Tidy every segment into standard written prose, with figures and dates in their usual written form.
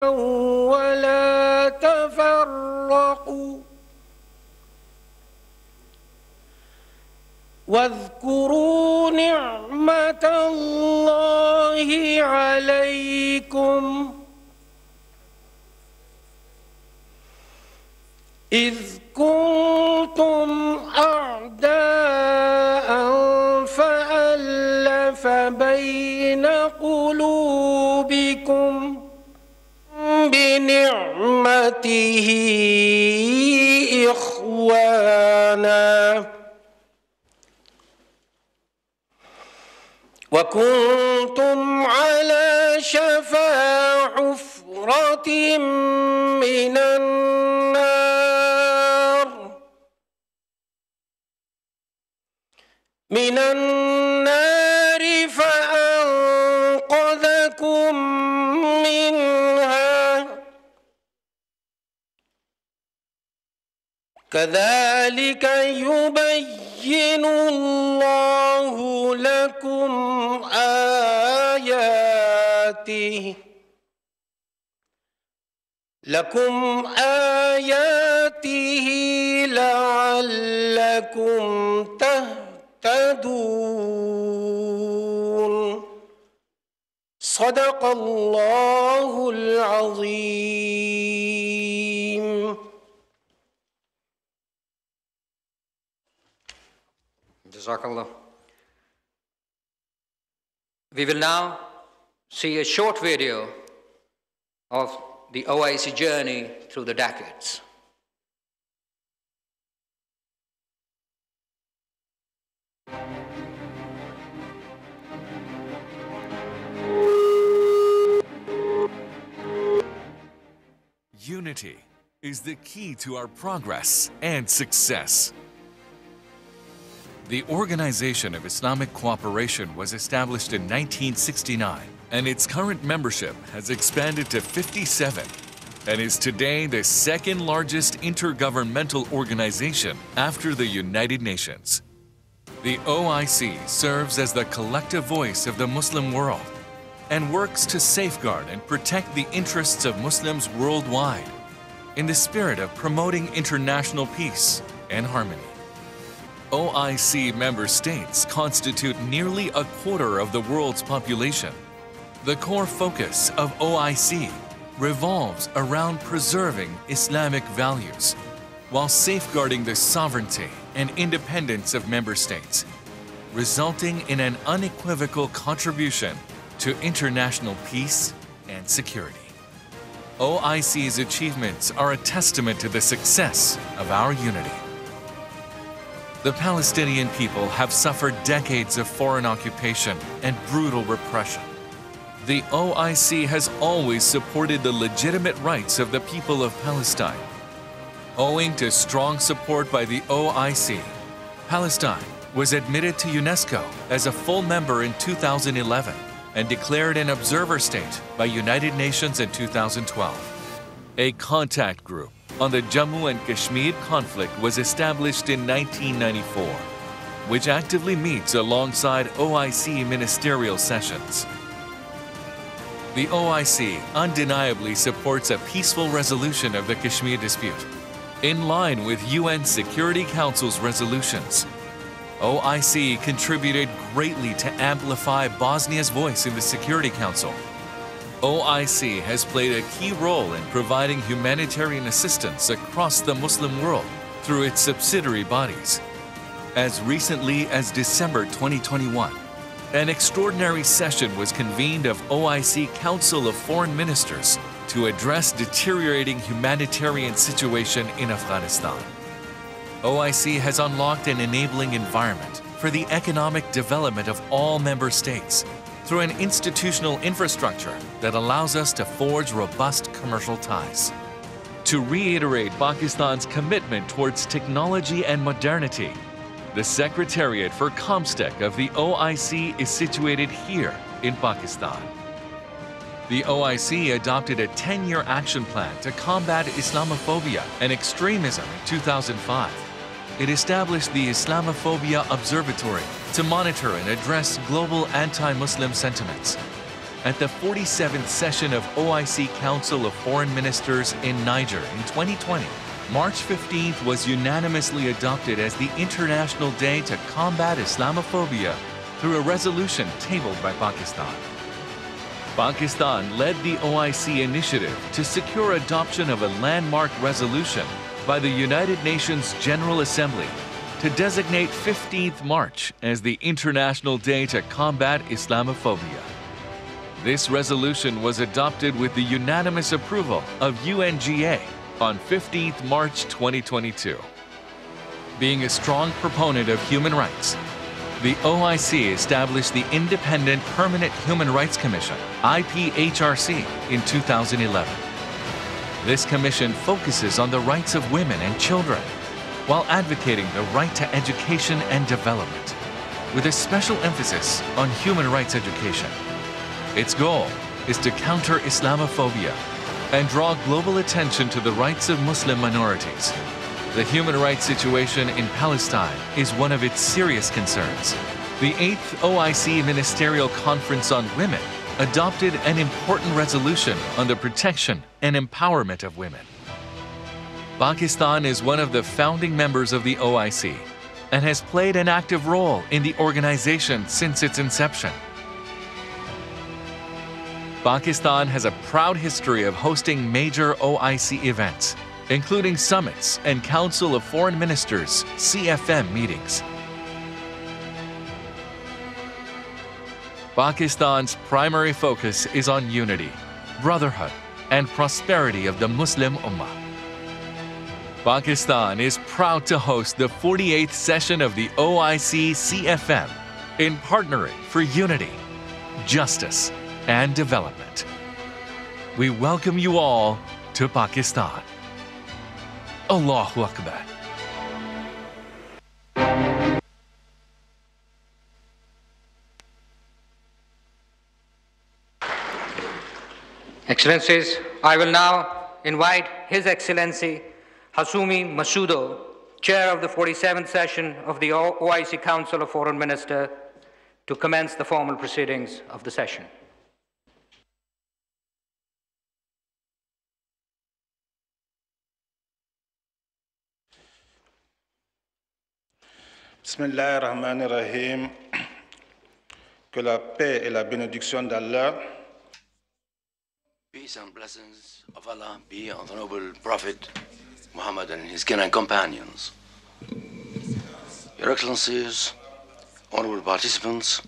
ولا تفرقوا واذكروا نعمة الله عليكم إذ كنتم أعداء فألف بين قلوبكم بنعمته إخوانا وكنتم على شفا حفرة من النار فأنقذكم منها كذلك يبين الله لكم آياته لعلكم تهتدون صدق الله العظيم. Jazakallah. We will now see a short video of the OIC journey through the decades. Unity is the key to our progress and success. The Organization of Islamic Cooperation was established in 1969, and its current membership has expanded to 57 and is today the second largest intergovernmental organization after the United Nations. The OIC serves as the collective voice of the Muslim world and works to safeguard and protect the interests of Muslims worldwide in the spirit of promoting international peace and harmony. OIC member states constitute nearly a quarter of the world's population. The core focus of OIC revolves around preserving Islamic values while safeguarding the sovereignty and independence of member states, resulting in an unequivocal contribution to international peace and security. OIC's achievements are a testament to the success of our unity. The Palestinian people have suffered decades of foreign occupation and brutal repression. The OIC has always supported the legitimate rights of the people of Palestine. Owing to strong support by the OIC, Palestine was admitted to UNESCO as a full member in 2011 and declared an observer state by United Nations in 2012. A contact group on the Jammu and Kashmir conflict was established in 1994, which actively meets alongside OIC ministerial sessions. The OIC undeniably supports a peaceful resolution of the Kashmir dispute, in line with UN Security Council's resolutions. OIC contributed greatly to amplify Bosnia's voice in the Security Council. OIC has played a key role in providing humanitarian assistance across the Muslim world through its subsidiary bodies. As recently as December 2021, an extraordinary session was convened of OIC Council of Foreign Ministers to address deteriorating humanitarian situation in Afghanistan. OIC has unlocked an enabling environment for the economic development of all member states through an institutional infrastructure that allows us to forge robust commercial ties. To reiterate Pakistan's commitment towards technology and modernity, the Secretariat for Comstech of the OIC is situated here in Pakistan. The OIC adopted a 10-year action plan to combat Islamophobia and extremism in 2005. It established the Islamophobia Observatory to monitor and address global anti-Muslim sentiments. at the 47th session of OIC Council of Foreign Ministers in Niger in 2020. March 15th was unanimously adopted as the International Day to Combat Islamophobia through a resolution tabled by Pakistan. Pakistan led the OIC initiative to secure adoption of a landmark resolution by the United Nations General Assembly to designate 15th March as the International Day to Combat Islamophobia. This resolution was adopted with the unanimous approval of UNGA on 15th March 2022. Being a strong proponent of human rights, the OIC established the Independent Permanent Human Rights Commission, IPHRC, in 2011. This commission focuses on the rights of women and children while advocating the right to education and development, with a special emphasis on human rights education. Its goal is to counter Islamophobia and draw global attention to the rights of Muslim minorities. The human rights situation in Palestine is one of its serious concerns. The 8th OIC Ministerial Conference on Women adopted an important resolution on the protection and empowerment of women. Pakistan is one of the founding members of the OIC and has played an active role in the organization since its inception. Pakistan has a proud history of hosting major OIC events, including summits and Council of Foreign Ministers (CFM) meetings. Pakistan's primary focus is on unity, brotherhood, and prosperity of the Muslim Ummah. Pakistan is proud to host the 48th session of the OIC CFM in partnering for unity, justice, and development. We welcome you all to Pakistan. Allahu Akbar. Excellencies, I will now invite His Excellency Hasumi Masudo, Chair of the 47th session of the OIC Council of Foreign Ministers, to commence the formal proceedings of the session. Bismillah ar-Rahman ar-Rahim. Que la paix et la bénédiction d'Allah, peace and blessings of Allah be on the noble Prophet Muhammad and his kin and companions. Your Excellencies, honorable participants,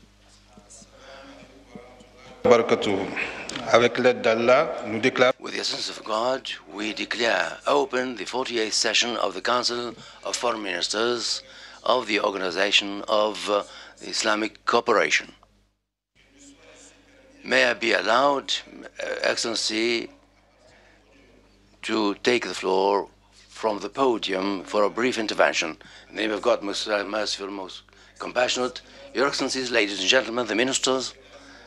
avec l'aide d'Allah, nous déclarons with the assistance of God, we declare open the 48th session of the Council of Foreign Ministers of the Organization of the Islamic Cooperation. May I be allowed, Excellency, to take the floor from the podium for a brief intervention. In the name of God, most merciful, most compassionate, Your Excellencies, ladies and gentlemen, the ministers,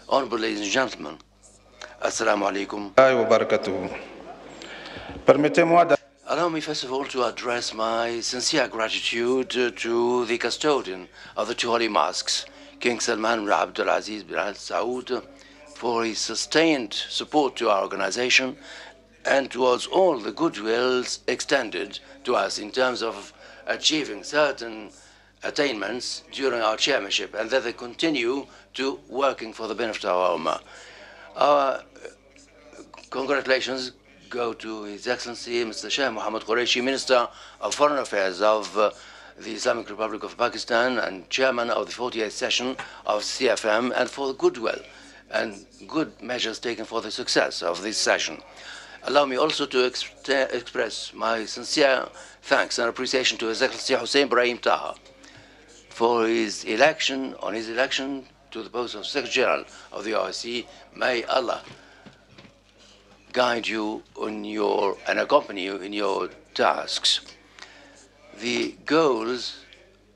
honorable ladies and gentlemen, Assalamu alaikum. wa barakatuh. Permettez-moi Allow me first of all to address my sincere gratitude to the custodian of the two holy mosques, King Salman bin Abdul Aziz bin Al Saud, for his sustained support to our organization and towards all the goodwills extended to us in terms of achieving certain attainments during our chairmanship, and that they continue to working for the benefit of our Ummah. Our congratulations go to His Excellency Mr. Sheikh Mohammed Qureshi, Minister of Foreign Affairs of the Islamic Republic of Pakistan and Chairman of the 48th session of CFM, and for the goodwill and good measures taken for the success of this session. Allow me also to express my sincere thanks and appreciation to His Excellency Hussein Brahim Taha for his election, to the post of Secretary General of the OIC. May Allah guide you and accompany you in your tasks. The goals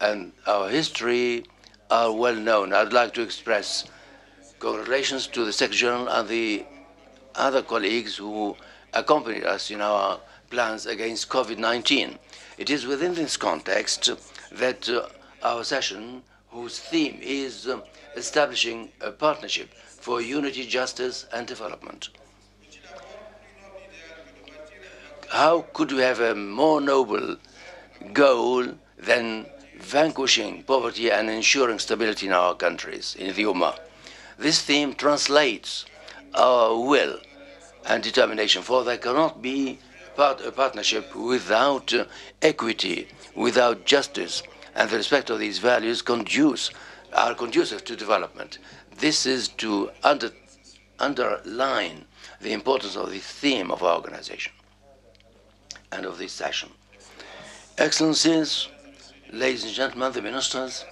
and our history are well known. I'd like to express congratulations to the Secretary General and the other colleagues who accompanied us in our plans against COVID-19. It is within this context that our session, whose theme is establishing a partnership for unity, justice, and development. How could we have a more noble goal than vanquishing poverty and ensuring stability in our countries, in the Ummah? This theme translates our will and determination, for there cannot be a partnership without equity, without justice, and the respect of these values are conducive to development. This is to underline the importance of the theme of our organization and of this session. Excellencies, ladies and gentlemen, the ministers,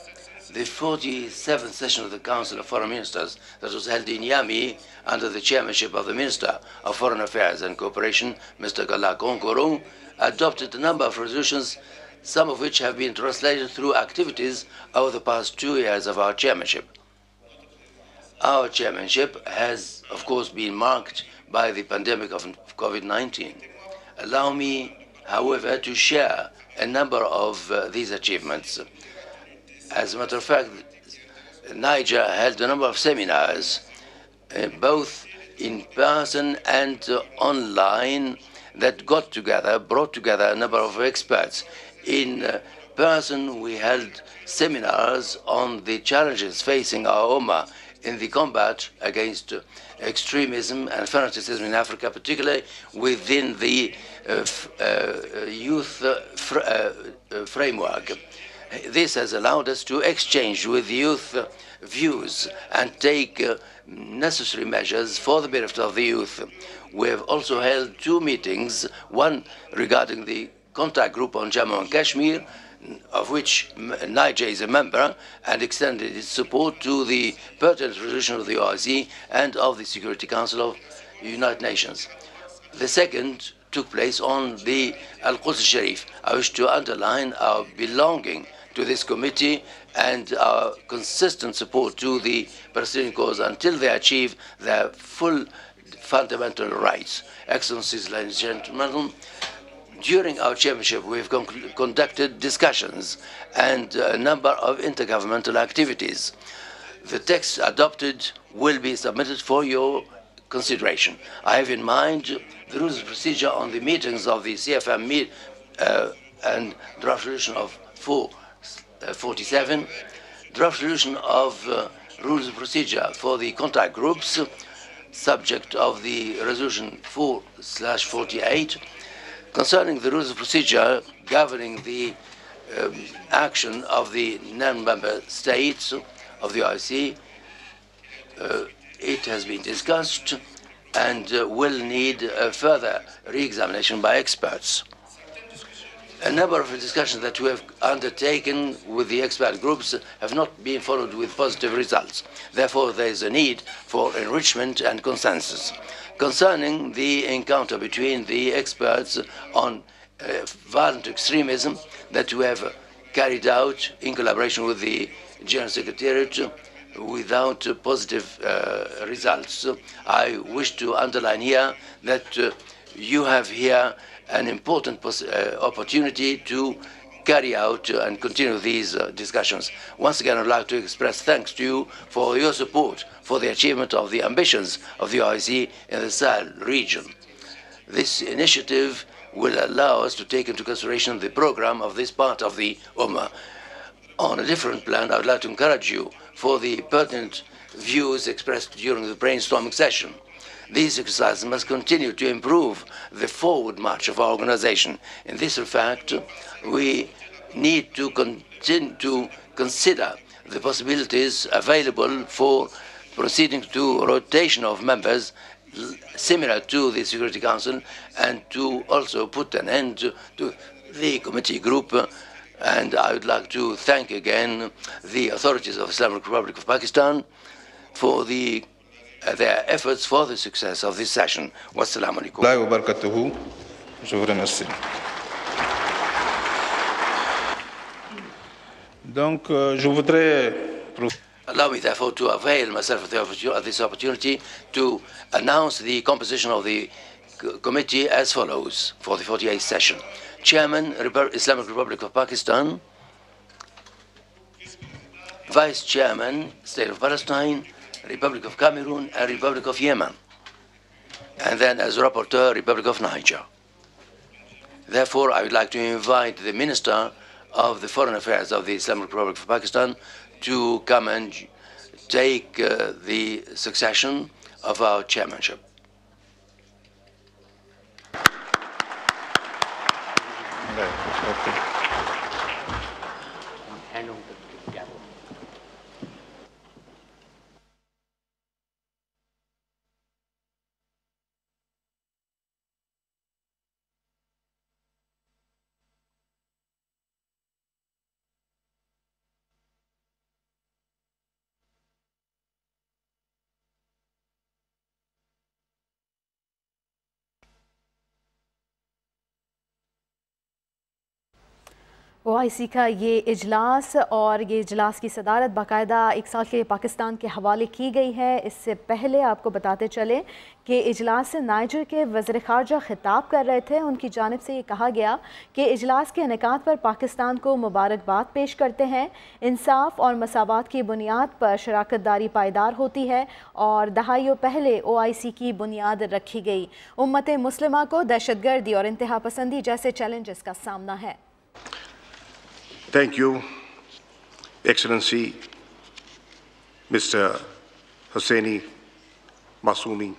the 47th session of the Council of Foreign Ministers that was held in Niamey under the chairmanship of the Minister of Foreign Affairs and Cooperation, Mr. Gala Konkoro, adopted a number of resolutions, some of which have been translated through activities over the past 2 years of our chairmanship. Our chairmanship has, of course, been marked by the pandemic of COVID-19. Allow me, however, to share a number of these achievements. As a matter of fact, Niger held a number of seminars, both in person and online, that brought together a number of experts. In person, we held seminars on the challenges facing our Ummah in the combat against extremism and fanaticism in Africa, particularly within the youth framework. This has allowed us to exchange with youth views and take necessary measures for the benefit of the youth. We have also held 2 meetings, one regarding the contact group on Jammu and Kashmir, of which Niger is a member, and extended its support to the pertinent resolution of the OIC and of the Security Council of the United Nations. The second took place on the Al-Quds Sharif. I wish to underline our belonging to this committee and our consistent support to the Palestinian cause until they achieve their full fundamental rights. Excellencies, ladies and gentlemen, during our chairmanship, we have conducted discussions and a number of intergovernmental activities. The text adopted will be submitted for your consideration. I have in mind the rules of procedure on the meetings of the CFM and draft resolution of 447, draft resolution of rules of procedure for the contact groups, subject of the resolution 4/48, concerning the rules of procedure governing the action of the non-member states of the OIC. It has been discussed and will need further re-examination by experts. A number of discussions that we have undertaken with the expert groups have not been followed with positive results. Therefore, there is a need for enrichment and consensus. Concerning the encounter between the experts on violent extremism that we have carried out in collaboration with the General Secretariat without positive results, I wish to underline here that you have here an important opportunity to carry out and continue these discussions. Once again, I'd like to express thanks to you for your support for the achievement of the ambitions of the OIC in the Sahel region. This initiative will allow us to take into consideration the program of this part of the Ummah. On a different plan, I would like to encourage you for the pertinent views expressed during the brainstorming session. These exercises must continue to improve the forward march of our organization. In this respect, we need to continue to consider the possibilities available for proceeding to rotation of members similar to the Security Council, and to also put an end to the committee group. And I would like to thank again the authorities of the Islamic Republic of Pakistan for their efforts for the success of this session. Wassalamu alaikum. Je vous remercie. Donc, je voudrais... Allow me, therefore, to avail myself of this opportunity to announce the composition of the committee as follows for the 48th session. Chairman, Islamic Republic of Pakistan. Vice Chairman, State of Palestine, Republic of Cameroon, and Republic of Yemen. And then as rapporteur, Republic of Niger. Therefore, I would like to invite the Minister of the Foreign Affairs of the Islamic Republic of Pakistan to come and take the succession of our chairmanship. OIC का ये इजलास और ये इजलास की सदारत बाकायदा 1 साल के पाकिस्तान के हवाले की गई है। इससे पहले आपको बताते चले कि इजलास से नाइजर के वज़ीर ख़ारजा खिताब कर रहे थे। उनकी जानिब से ये कहा गया कि इजलास के इनेकाद पर पाकिस्तान को मुबारकबाद पेश करते हैं। इंसाफ और मसावात की बुनियाद पर शराकतदारी पायदार होती है और दहाइयों पहले OIC की बुनियाद रखी गई। उम्मत मुस्लिमा को दहशतगर्दी और इंतहा पसंदी जैसे चैलेंजेस का सामना है। Thank you, Excellency Mr. Hissein Masumi,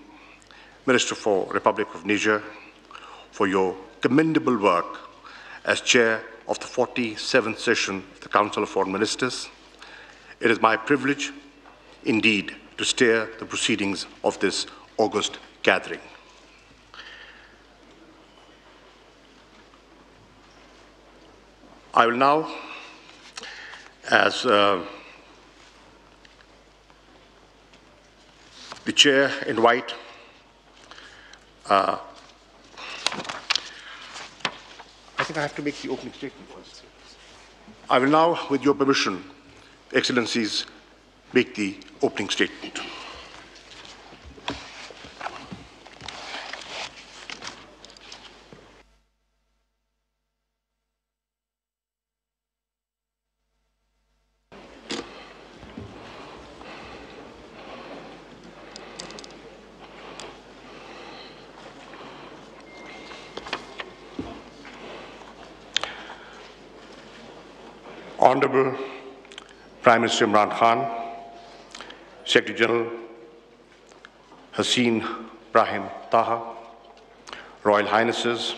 Minister for Republic of Niger, for your commendable work as Chair of the 47th session of the Council of Foreign Ministers. It is my privilege, indeed, to steer the proceedings of this august gathering. I will now, as the Chair, invite I think I have to make the opening statement first. I will now, with your permission, Excellencies, make the opening statement. Honorable Prime Minister Imran Khan, Secretary General Hissein Brahim Taha, Royal Highnesses,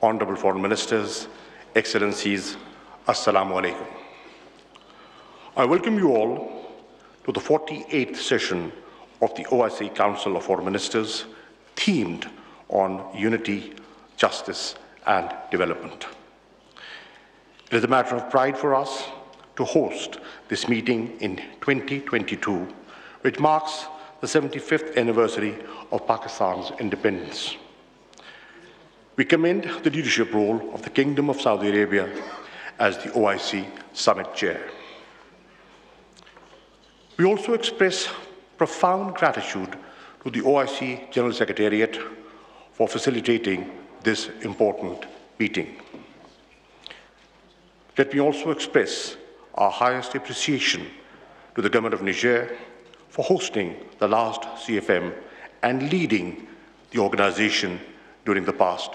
Honorable Foreign Ministers, Excellencies, Assalamu Alaikum. I welcome you all to the 48th session of the OIC Council of Foreign Ministers, themed on unity, justice, and development. It is a matter of pride for us to host this meeting in 2022, which marks the 75th anniversary of Pakistan's independence. We commend the leadership role of the Kingdom of Saudi Arabia as the OIC Summit Chair. We also express profound gratitude to the OIC General Secretariat for facilitating this important meeting. Let me also express our highest appreciation to the Government of Niger for hosting the last CFM and leading the organization during the past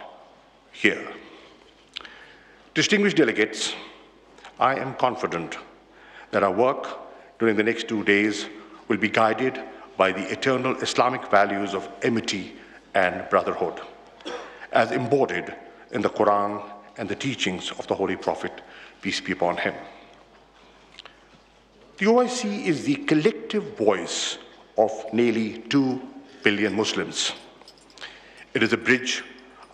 year. Distinguished delegates, I am confident that our work during the next 2 days will be guided by the eternal Islamic values of amity and brotherhood, as embodied in the Quran and the teachings of the Holy Prophet, peace be upon him. The OIC is the collective voice of nearly 2 billion Muslims. It is a bridge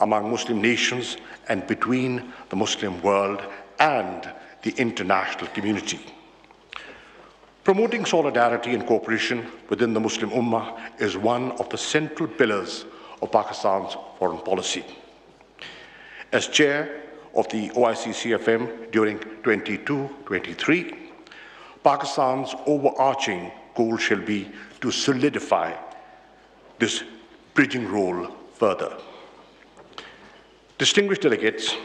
among Muslim nations and between the Muslim world and the international community. Promoting solidarity and cooperation within the Muslim Ummah is one of the central pillars of Pakistan's foreign policy. As chair of the OIC CFM during 22-23, Pakistan's overarching goal shall be to solidify this bridging role further. Distinguished delegates,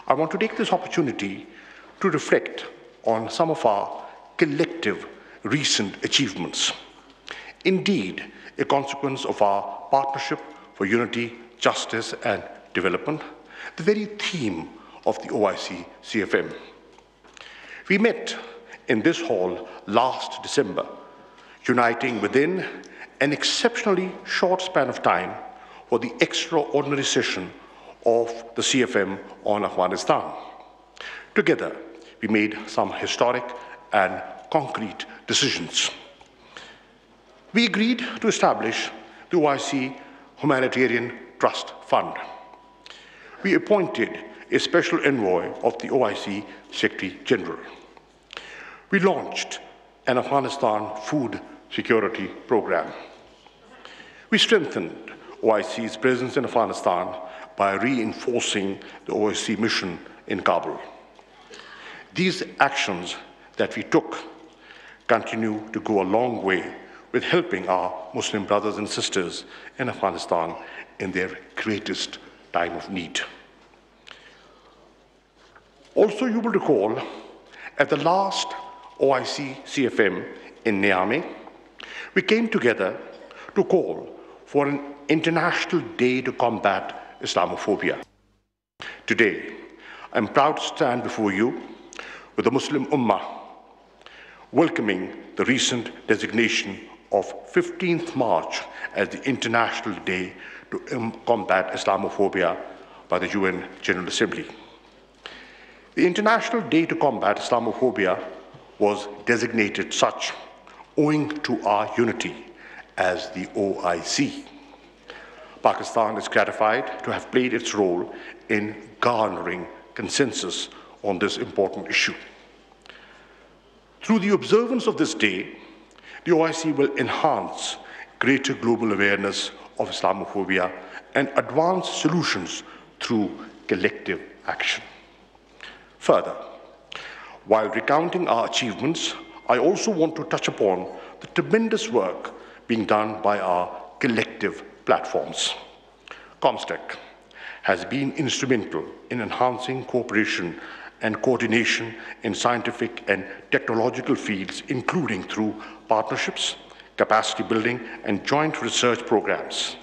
I want to take this opportunity to reflect on some of our collective recent achievements. indeed a consequence of our partnership for unity, justice, and development, the very theme of the OIC CFM. We met in this hall last December, uniting within an exceptionally short span of time for the extraordinary session of the CFM on Afghanistan. Together, we made some historic and concrete decisions. We agreed to establish the OIC Humanitarian Trust Fund. We appointed a special envoy of the OIC Secretary General. We launched an Afghanistan food security program. We strengthened OIC's presence in Afghanistan by reinforcing the OIC mission in Kabul. These actions that we took continue to go a long way with helping our Muslim brothers and sisters in Afghanistan in their greatest time of need. Also, you will recall, at the last OIC CFM in Niamey, we came together to call for an International Day to combat Islamophobia. Today, I'm proud to stand before you with the Muslim Ummah, welcoming the recent designation of 15th March as the International Day to combat Islamophobia by the UN General Assembly. The International Day to combat Islamophobia was designated such owing to our unity as the OIC. Pakistan is gratified to have played its role in garnering consensus on this important issue. Through the observance of this day, the OIC will enhance greater global awareness of Islamophobia and advance solutions through collective action. Further, while recounting our achievements, I also want to touch upon the tremendous work being done by our collective platforms. ComStec has been instrumental in enhancing cooperation and coordination in scientific and technological fields, including through partnerships, capacity building, and joint research programs.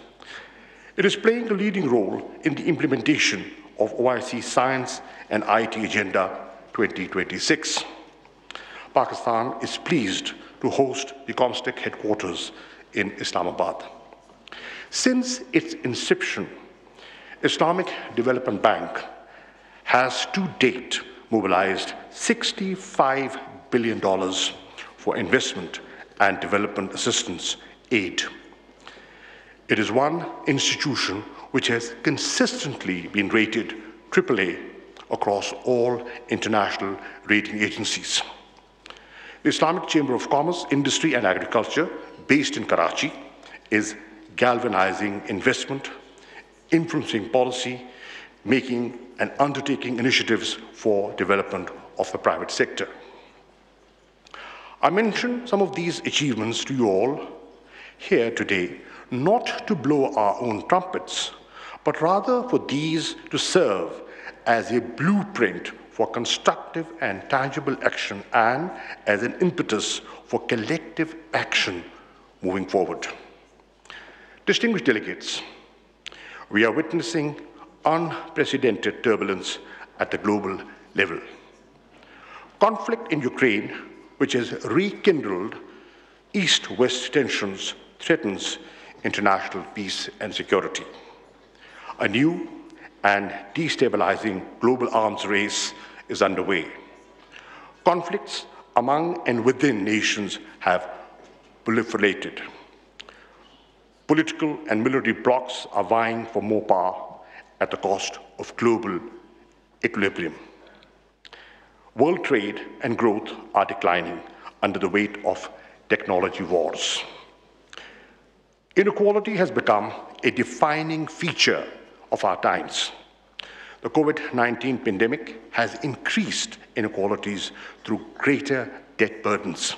It is playing a leading role in the implementation of OIC Science and IT Agenda 2026. Pakistan is pleased to host the ComStec headquarters in Islamabad. Since its inception, Islamic Development Bank has to date mobilized $65 billion for investment and development assistance aid. It is one institution which has consistently been rated AAA across all international rating agencies. The Islamic Chamber of Commerce, Industry and Agriculture, based in Karachi, is galvanizing investment, influencing policy, making and undertaking initiatives for development of the private sector. I mention some of these achievements to you all here today, not to blow our own trumpets, but rather for these to serve as a blueprint for constructive and tangible action and as an impetus for collective action moving forward. Distinguished delegates, we are witnessing unprecedented turbulence at the global level. Conflict in Ukraine, which has rekindled East-West tensions, threatens international peace and security. A new and destabilizing global arms race is underway. Conflicts among and within nations have proliferated. Political and military blocs are vying for more power at the cost of global equilibrium. World trade and growth are declining under the weight of technology wars. Inequality has become a defining feature of our times. The COVID-19 pandemic has increased inequalities through greater debt burdens,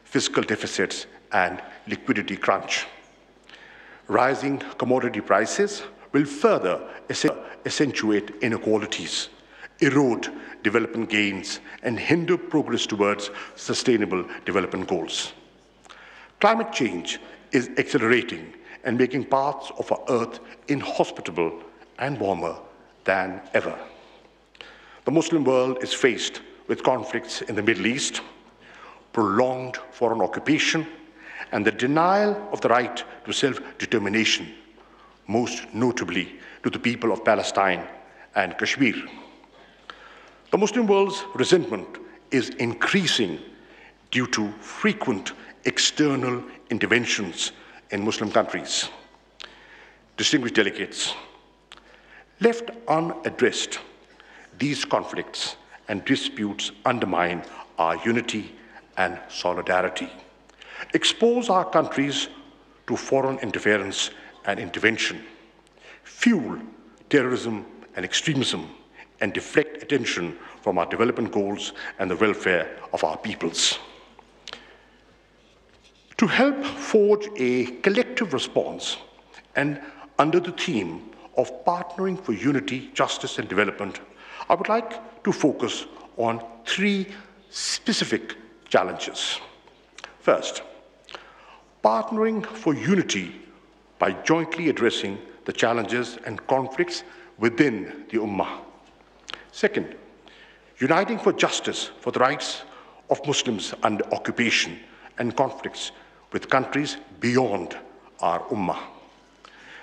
fiscal deficits, and liquidity crunch. Rising commodity prices will further accentuate inequalities, erode development gains, and hinder progress towards sustainable development goals. Climate change is accelerating and making parts of our Earth inhospitable and warmer than ever. The Muslim world is faced with conflicts in the Middle East, prolonged foreign occupation, and the denial of the right to self-determination, most notably to the people of Palestine and Kashmir. The Muslim world's resentment is increasing due to frequent external interventions in Muslim countries. Distinguished delegates, left unaddressed, these conflicts and disputes undermine our unity and solidarity, expose our countries to foreign interference and intervention, fuel terrorism and extremism, and deflect attention from our development goals and the welfare of our peoples. To help forge a collective response and under the theme of partnering for unity, justice, and development, I would like to focus on 3 specific challenges. First, partnering for unity by jointly addressing the challenges and conflicts within the Ummah. Second, uniting for justice for the rights of Muslims under occupation and conflicts with countries beyond our Ummah.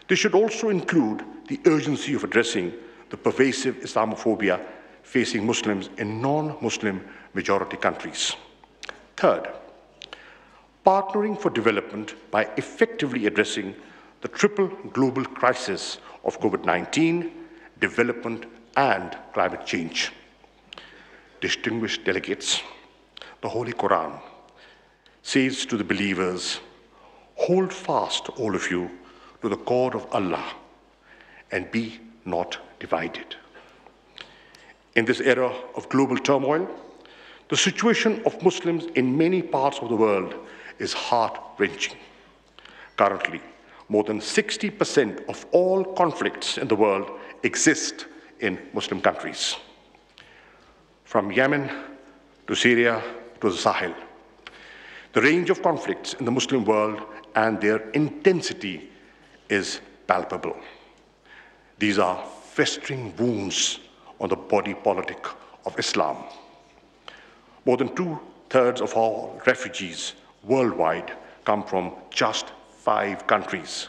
This should also include the urgency of addressing the pervasive Islamophobia facing Muslims in non-Muslim majority countries. Third, partnering for development by effectively addressing the triple global crisis of COVID-19, development, and climate change. Distinguished delegates, the Holy Quran says to the believers, "Hold fast, all of you, to the cord of Allah, and be not divided." In this era of global turmoil, the situation of Muslims in many parts of the world is heart-wrenching. Currently, more than 60% of all conflicts in the world exist in Muslim countries. From Yemen to Syria to the Sahel, the range of conflicts in the Muslim world and their intensity is palpable. These are festering wounds on the body politic of Islam. More than 2/3 of all refugees worldwide come from just 5 countries: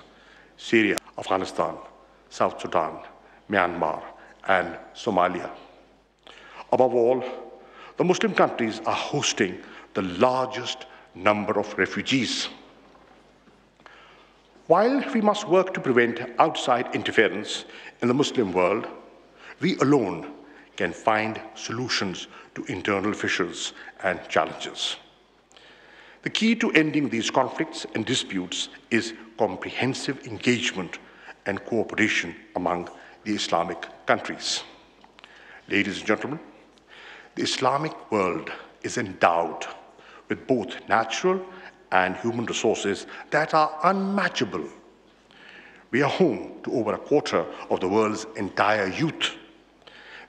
Syria, Afghanistan, South Sudan, Myanmar, and Somalia. Above all, the Muslim countries are hosting the largest number of refugees. While we must work to prevent outside interference in the Muslim world, we alone can find solutions to internal fissures and challenges. The key to ending these conflicts and disputes is comprehensive engagement and cooperation among the Islamic countries. Ladies and gentlemen, the Islamic world is endowed with both natural and human resources that are unmatchable. We are home to over 1/4 of the world's entire youth.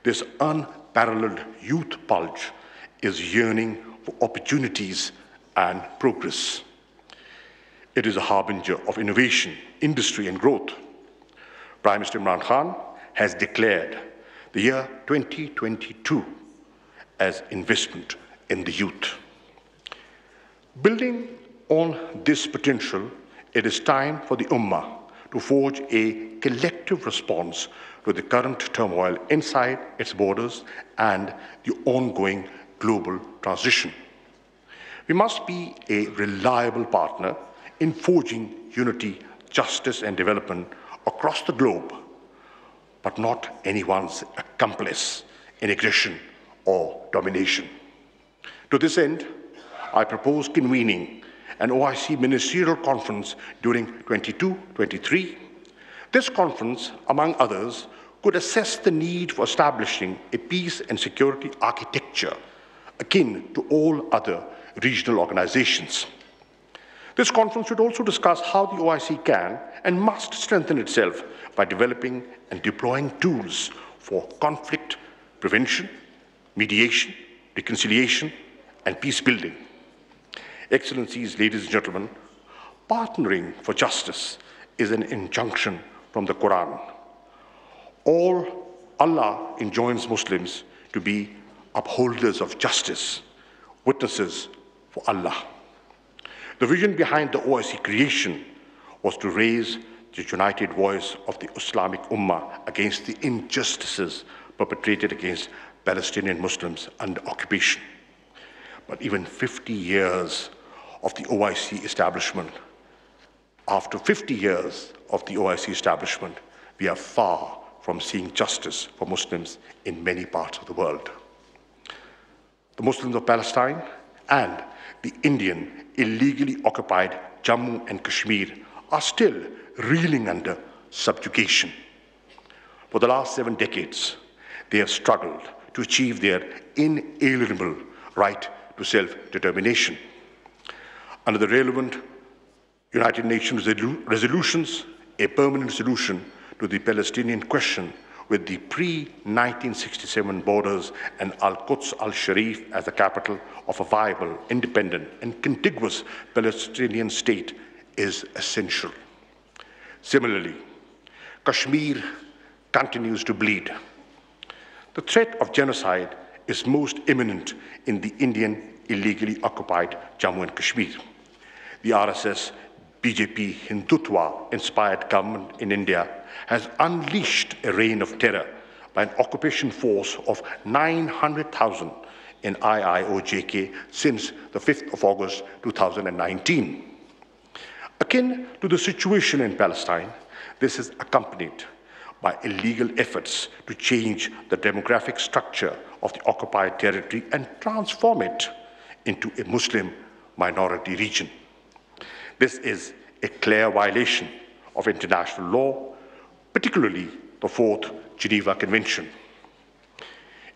This unparalleled youth bulge is yearning for opportunities and progress. It is a harbinger of innovation, industry, and growth. Prime Minister Imran Khan has declared the year 2022 as investment in the youth. Building on this potential, it is time for the Ummah to forge a collective response to the current turmoil inside its borders and the ongoing global transition. We must be a reliable partner in forging unity, justice, and development across the globe, but not anyone's accomplice in aggression or domination. To this end, I propose convening an OIC ministerial conference during 22-23. This conference, among others, could assess the need for establishing a peace and security architecture akin to all other regional organizations. This conference should also discuss how the OIC can and must strengthen itself by developing and deploying tools for conflict prevention, mediation, reconciliation, and peace building. Excellencies, ladies and gentlemen, partnering for justice is an injunction from the Quran. Allah enjoins Muslims to be upholders of justice, witnesses for Allah. The vision behind the OIC creation was to raise the united voice of the Islamic Ummah against the injustices perpetrated against Palestinian Muslims under occupation. But even 50 years of the OIC establishment, after 50 years of the OIC establishment, we are far from seeing justice for Muslims in many parts of the world. The Muslims of Palestine and the Indian illegally occupied Jammu and Kashmir are still reeling under subjugation. For the last 7 decades, they have struggled to achieve their inalienable right to self-determination. Under the relevant United Nations resolutions, a permanent solution to the Palestinian question with the pre-1967 borders and Al-Quds al-Sharif as the capital of a viable, independent, and contiguous Palestinian state is essential. Similarly, Kashmir continues to bleed. The threat of genocide is most imminent in the Indian illegally occupied Jammu and Kashmir. The RSS BJP Hindutva-inspired government in India has unleashed a reign of terror by an occupation force of 900,000 in IIOJK since the 5th of August 2019. Akin to the situation in Palestine, this is accompanied by illegal efforts to change the demographic structure of the occupied territory and transform it into a Muslim minority region. This is a clear violation of international law, particularly the 4th Geneva Convention.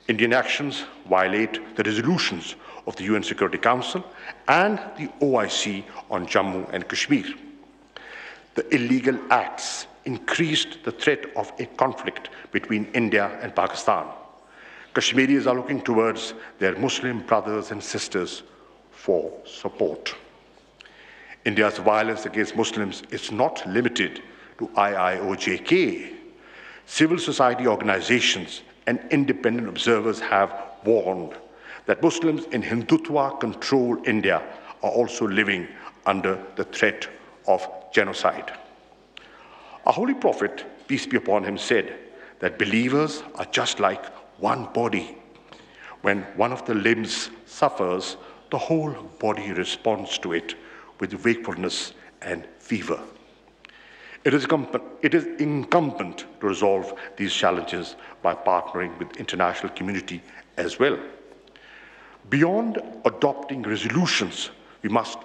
Indian actions violate the resolutions of the UN Security Council and the OIC on Jammu and Kashmir. The illegal acts increased the threat of a conflict between India and Pakistan. Kashmiris are looking towards their Muslim brothers and sisters for support. India's violence against Muslims is not limited to IIOJK. Civil society organizations and independent observers have warned that Muslims in Hindutva-controlled India are also living under the threat of genocide. Our Holy Prophet, peace be upon him, said that believers are just like one body. When one of the limbs suffers, the whole body responds to it with wakefulness and fever. It is incumbent to resolve these challenges by partnering with the international community as well. Beyond adopting resolutions, we must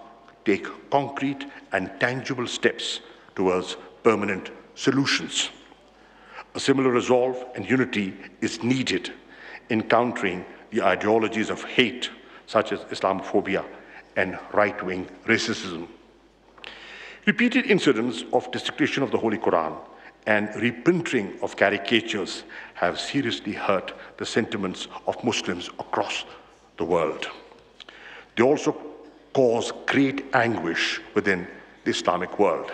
take concrete and tangible steps towards permanent solutions. A similar resolve and unity is needed in countering the ideologies of hate, such as Islamophobia and right-wing racism. Repeated incidents of desecration of the Holy Quran and reprinting of caricatures have seriously hurt the sentiments of Muslims across the world. They also cause great anguish within the Islamic world.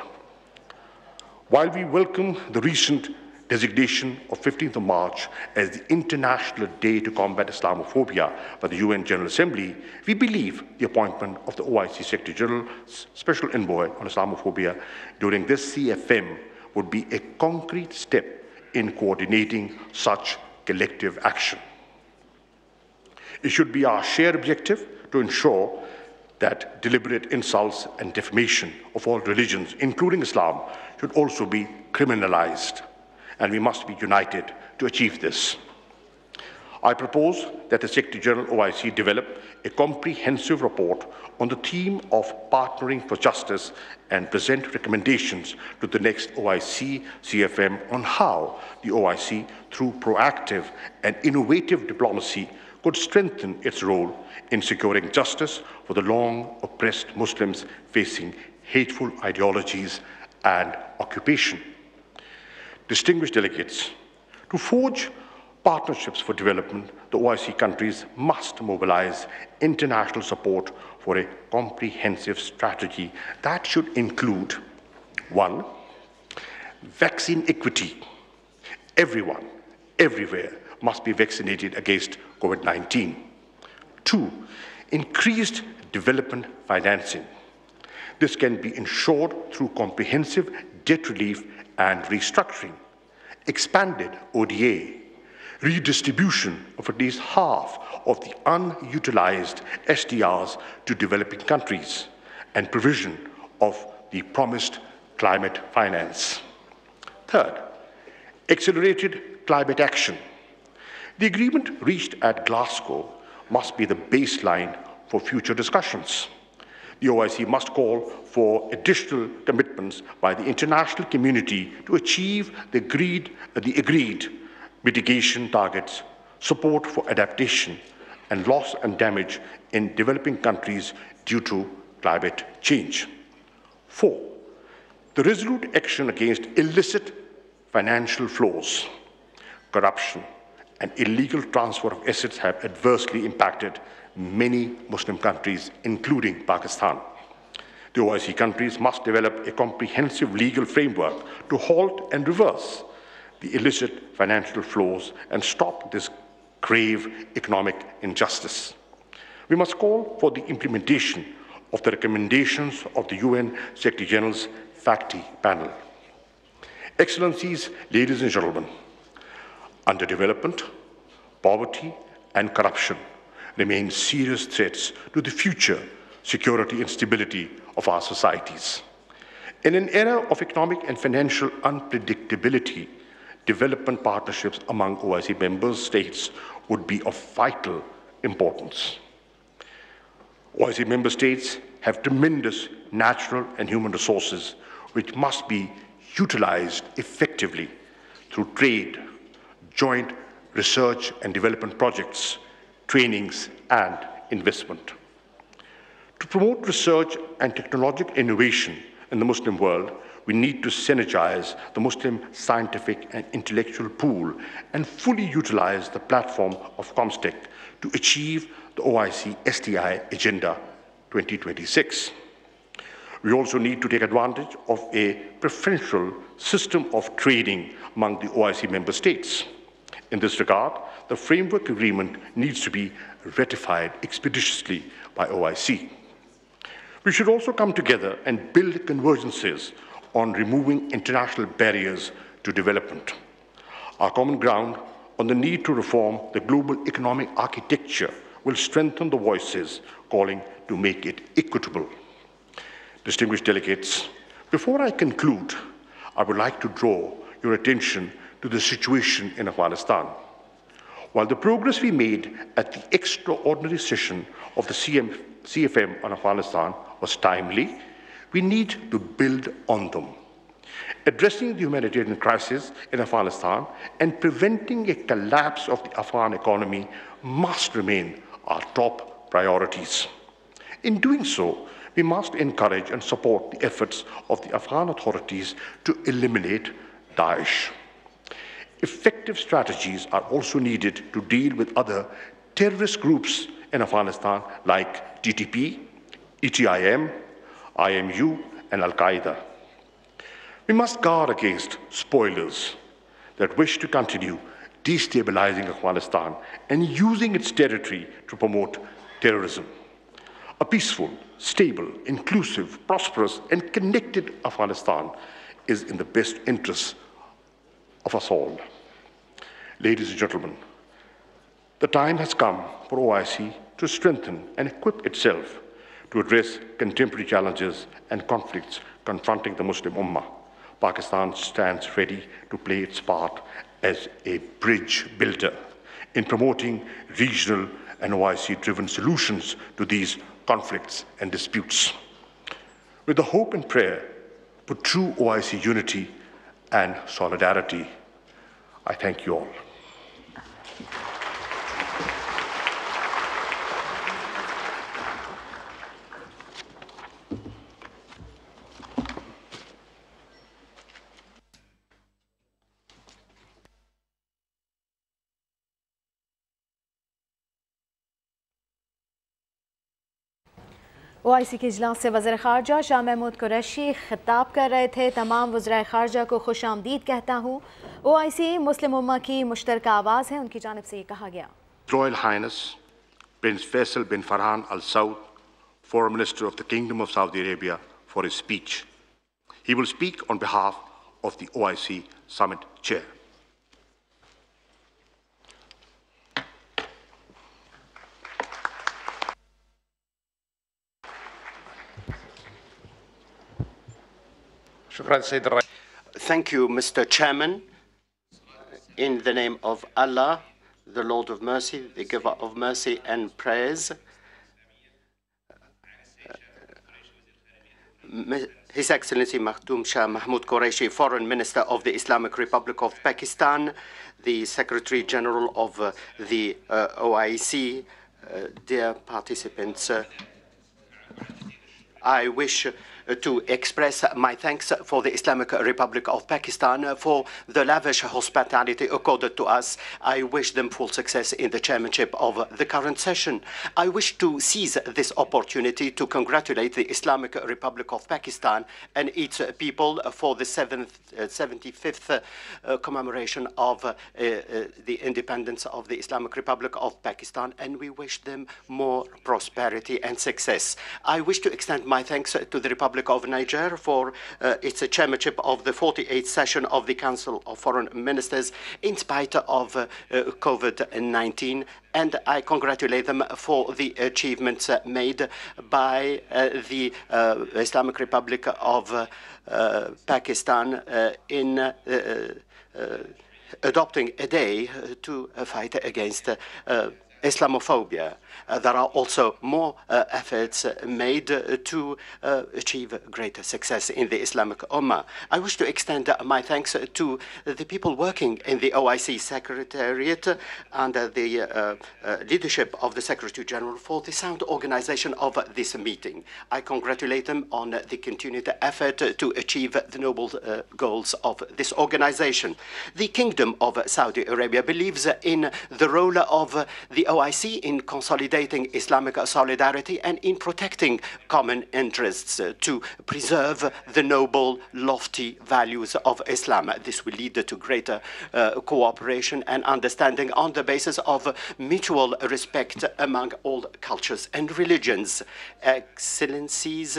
While we welcome the recent designation of 15th of March as the International Day to Combat Islamophobia by the UN General Assembly, we believe the appointment of the OIC Secretary General's Special Envoy on Islamophobia during this CFM would be a concrete step in coordinating such collective action. It should be our shared objective to ensure that deliberate insults and defamation of all religions, including Islam, should also be criminalized, and we must be united to achieve this. I propose that the Secretary General OIC develop a comprehensive report on the theme of partnering for justice and present recommendations to the next OIC CFM on how the OIC, through proactive and innovative diplomacy, could strengthen its role in securing justice for the long oppressed Muslims facing hateful ideologies and occupation. Distinguished delegates, to forge partnerships for development, the OIC countries must mobilize international support for a comprehensive strategy that should include: 1, vaccine equity. Everyone, everywhere, must be vaccinated against COVID-19. 2, increased development financing. This can be ensured through comprehensive debt relief and restructuring, expanded ODA, redistribution of at least half of the unutilized SDRs to developing countries, and provision of the promised climate finance. 3rd, accelerated climate action. The agreement reached at Glasgow must be the baseline for future discussions. The OIC must call for additional commitments by the international community to achieve the agreed mitigation targets, support for adaptation, and loss and damage in developing countries due to climate change. 4, the resolute action against illicit financial flows. Corruption and illegal transfer of assets have adversely impacted many Muslim countries, including Pakistan. The OIC countries must develop a comprehensive legal framework to halt and reverse the illicit financial flows and stop this grave economic injustice. We must call for the implementation of the recommendations of the UN Secretary General's FACTI panel. Excellencies, ladies and gentlemen, underdevelopment, poverty, and corruption remain serious threats to the future security and stability of our societies. In an era of economic and financial unpredictability, development partnerships among OIC member states would be of vital importance. OIC member states have tremendous natural and human resources which must be utilized effectively through trade, joint research and development projects, trainings, and investment. To promote research and technological innovation in the Muslim world, we need to synergize the Muslim scientific and intellectual pool and fully utilize the platform of COMSTEC to achieve the OIC STI Agenda 2026. We also need to take advantage of a preferential system of trading among the OIC member states. In this regard, the framework agreement needs to be ratified expeditiously by OIC. We should also come together and build convergences on removing international barriers to development. Our common ground on the need to reform the global economic architecture will strengthen the voices calling to make it equitable. Distinguished delegates, before I conclude, I would like to draw your attention to the situation in Afghanistan. While the progress we made at the extraordinary session of the CFM on Afghanistan was timely, we need to build on them. Addressing the humanitarian crisis in Afghanistan and preventing a collapse of the Afghan economy must remain our top priorities. In doing so, we must encourage and support the efforts of the Afghan authorities to eliminate Daesh. Effective strategies are also needed to deal with other terrorist groups in Afghanistan like TTP, ETIM, IMU, and Al-Qaeda. We must guard against spoilers that wish to continue destabilizing Afghanistan and using its territory to promote terrorism. A peaceful, stable, inclusive, prosperous, and connected Afghanistan is in the best interests of us all. Ladies and gentlemen, the time has come for OIC to strengthen and equip itself to address contemporary challenges and conflicts confronting the Muslim Ummah. Pakistan stands ready to play its part as a bridge builder in promoting regional and OIC-driven solutions to these conflicts and disputes. With the hope and prayer for true OIC unity and solidarity, I thank you all. OIC के इजलास से वज़ीर ख़ारजा शाह महमूद कुरैशी खिताब कर रहे थे। तमाम वज़राए ख़ारजा को खुशामदीद कहता हूँ। OIC मुस्लिम उम्मा की मुश्तरका आवाज़ है, उनकी जानिब से ये कहा गया। Royal Highness Prince Faisal bin Farhan Al Saud, Foreign Minister of the Kingdom of Saudi Arabia, for his speech. He will speak on behalf of the OIC Summit Chair. Thank you, Mr. Chairman. In the name of Allah, the Lord of Mercy, the Giver of Mercy and Praise, His Excellency Makhdoom Shah Mahmood Qureshi, Foreign Minister of the Islamic Republic of Pakistan, the Secretary General of the OIC, dear participants, I wish to express my thanks for the Islamic Republic of Pakistan for the lavish hospitality accorded to us. I wish them full success in the chairmanship of the current session. I wish to seize this opportunity to congratulate the Islamic Republic of Pakistan and its people for the 75th commemoration of the independence of the Islamic Republic of Pakistan, and we wish them more prosperity and success. I wish to extend my thanks to the Republic of Niger for its chairmanship of the 48th session of the Council of Foreign Ministers in spite of COVID-19, and I congratulate them for the achievements made by the Islamic Republic of Pakistan in adopting a day to fight against Islamophobia. There are also more efforts made to achieve greater success in the Islamic Ummah. I wish to extend my thanks to the people working in the OIC Secretariat under the leadership of the Secretary General for the sound organization of this meeting. I congratulate them on the continued effort to achieve the noble goals of this organization. The Kingdom of Saudi Arabia believes in the role of the OIC in consolidating Islamic solidarity and in protecting common interests to preserve the noble, lofty values of Islam. This will lead to greater cooperation and understanding on the basis of mutual respect among all cultures and religions. Excellencies,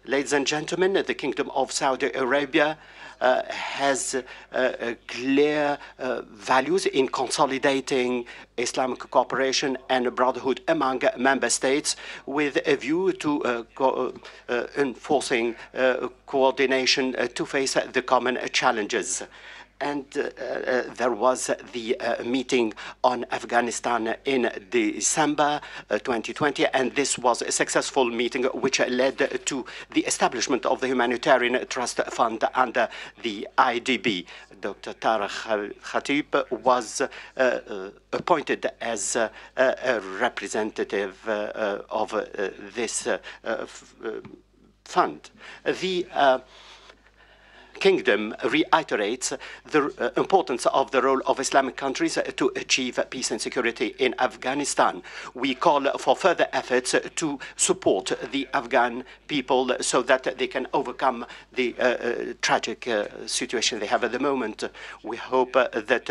ladies and gentlemen, the Kingdom of Saudi Arabia has clear values in consolidating Islamic cooperation and brotherhood among member states with a view to enforcing coordination to face the common challenges. And there was the meeting on Afghanistan in December 2020, and this was a successful meeting which led to the establishment of the Humanitarian Trust Fund under the IDB. Dr. Taha Khatib was appointed as a representative of this fund. The Kingdom reiterates the importance of the role of Islamic countries to achieve peace and security in Afghanistan. We call for further efforts to support the Afghan people so that they can overcome the tragic situation they have at the moment. We hope that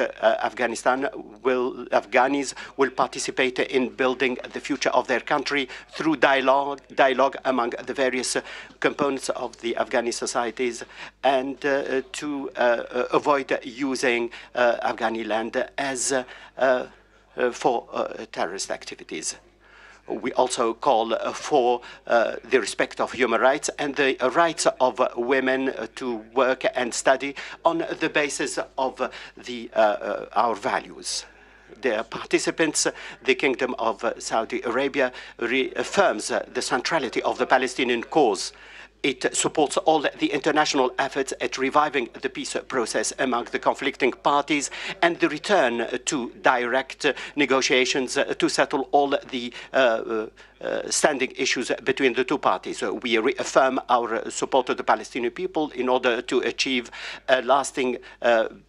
Afghanis will participate in building the future of their country through dialogue among the various components of the Afghani societies, and to avoid using Afghani land as for terrorist activities. We also call for the respect of human rights and the rights of women to work and study on the basis of our values. Dear participants, the Kingdom of Saudi Arabia reaffirms the centrality of the Palestinian cause. It supports all the international efforts at reviving the peace process among the conflicting parties and the return to direct negotiations to settle all the standing issues between the two parties. We reaffirm our support to the Palestinian people in order to achieve a lasting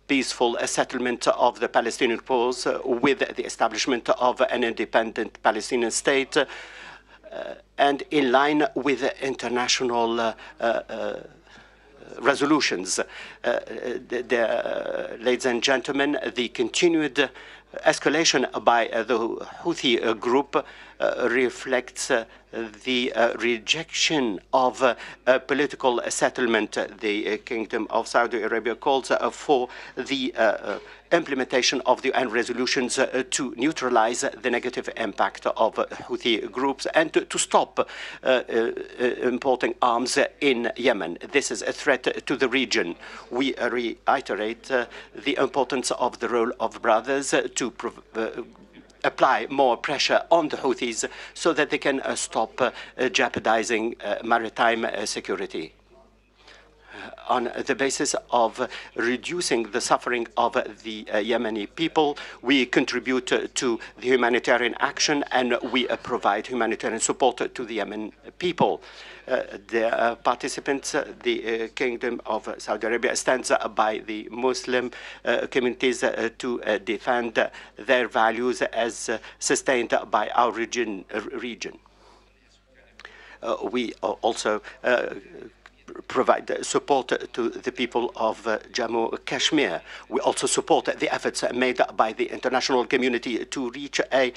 peaceful settlement of the Palestinian cause with the establishment of an independent Palestinian state, and in line with international resolutions. Ladies and gentlemen, the continued escalation by the Houthi group reflects the rejection of political settlement. The Kingdom of Saudi Arabia calls for the implementation of the UN resolutions to neutralize the negative impact of Houthi groups and to stop importing arms in Yemen. This is a threat to the region. We reiterate the importance of the role of brothers to apply more pressure on the Houthis so that they can stop jeopardizing maritime security. On the basis of reducing the suffering of the Yemeni people, we contribute to the humanitarian action and we provide humanitarian support to the Yemen people. The participants, the Kingdom of Saudi Arabia stands by the Muslim communities to defend their values as sustained by our region. We also provide support to the people of Jammu Kashmir. We also support the efforts made by the international community to reach a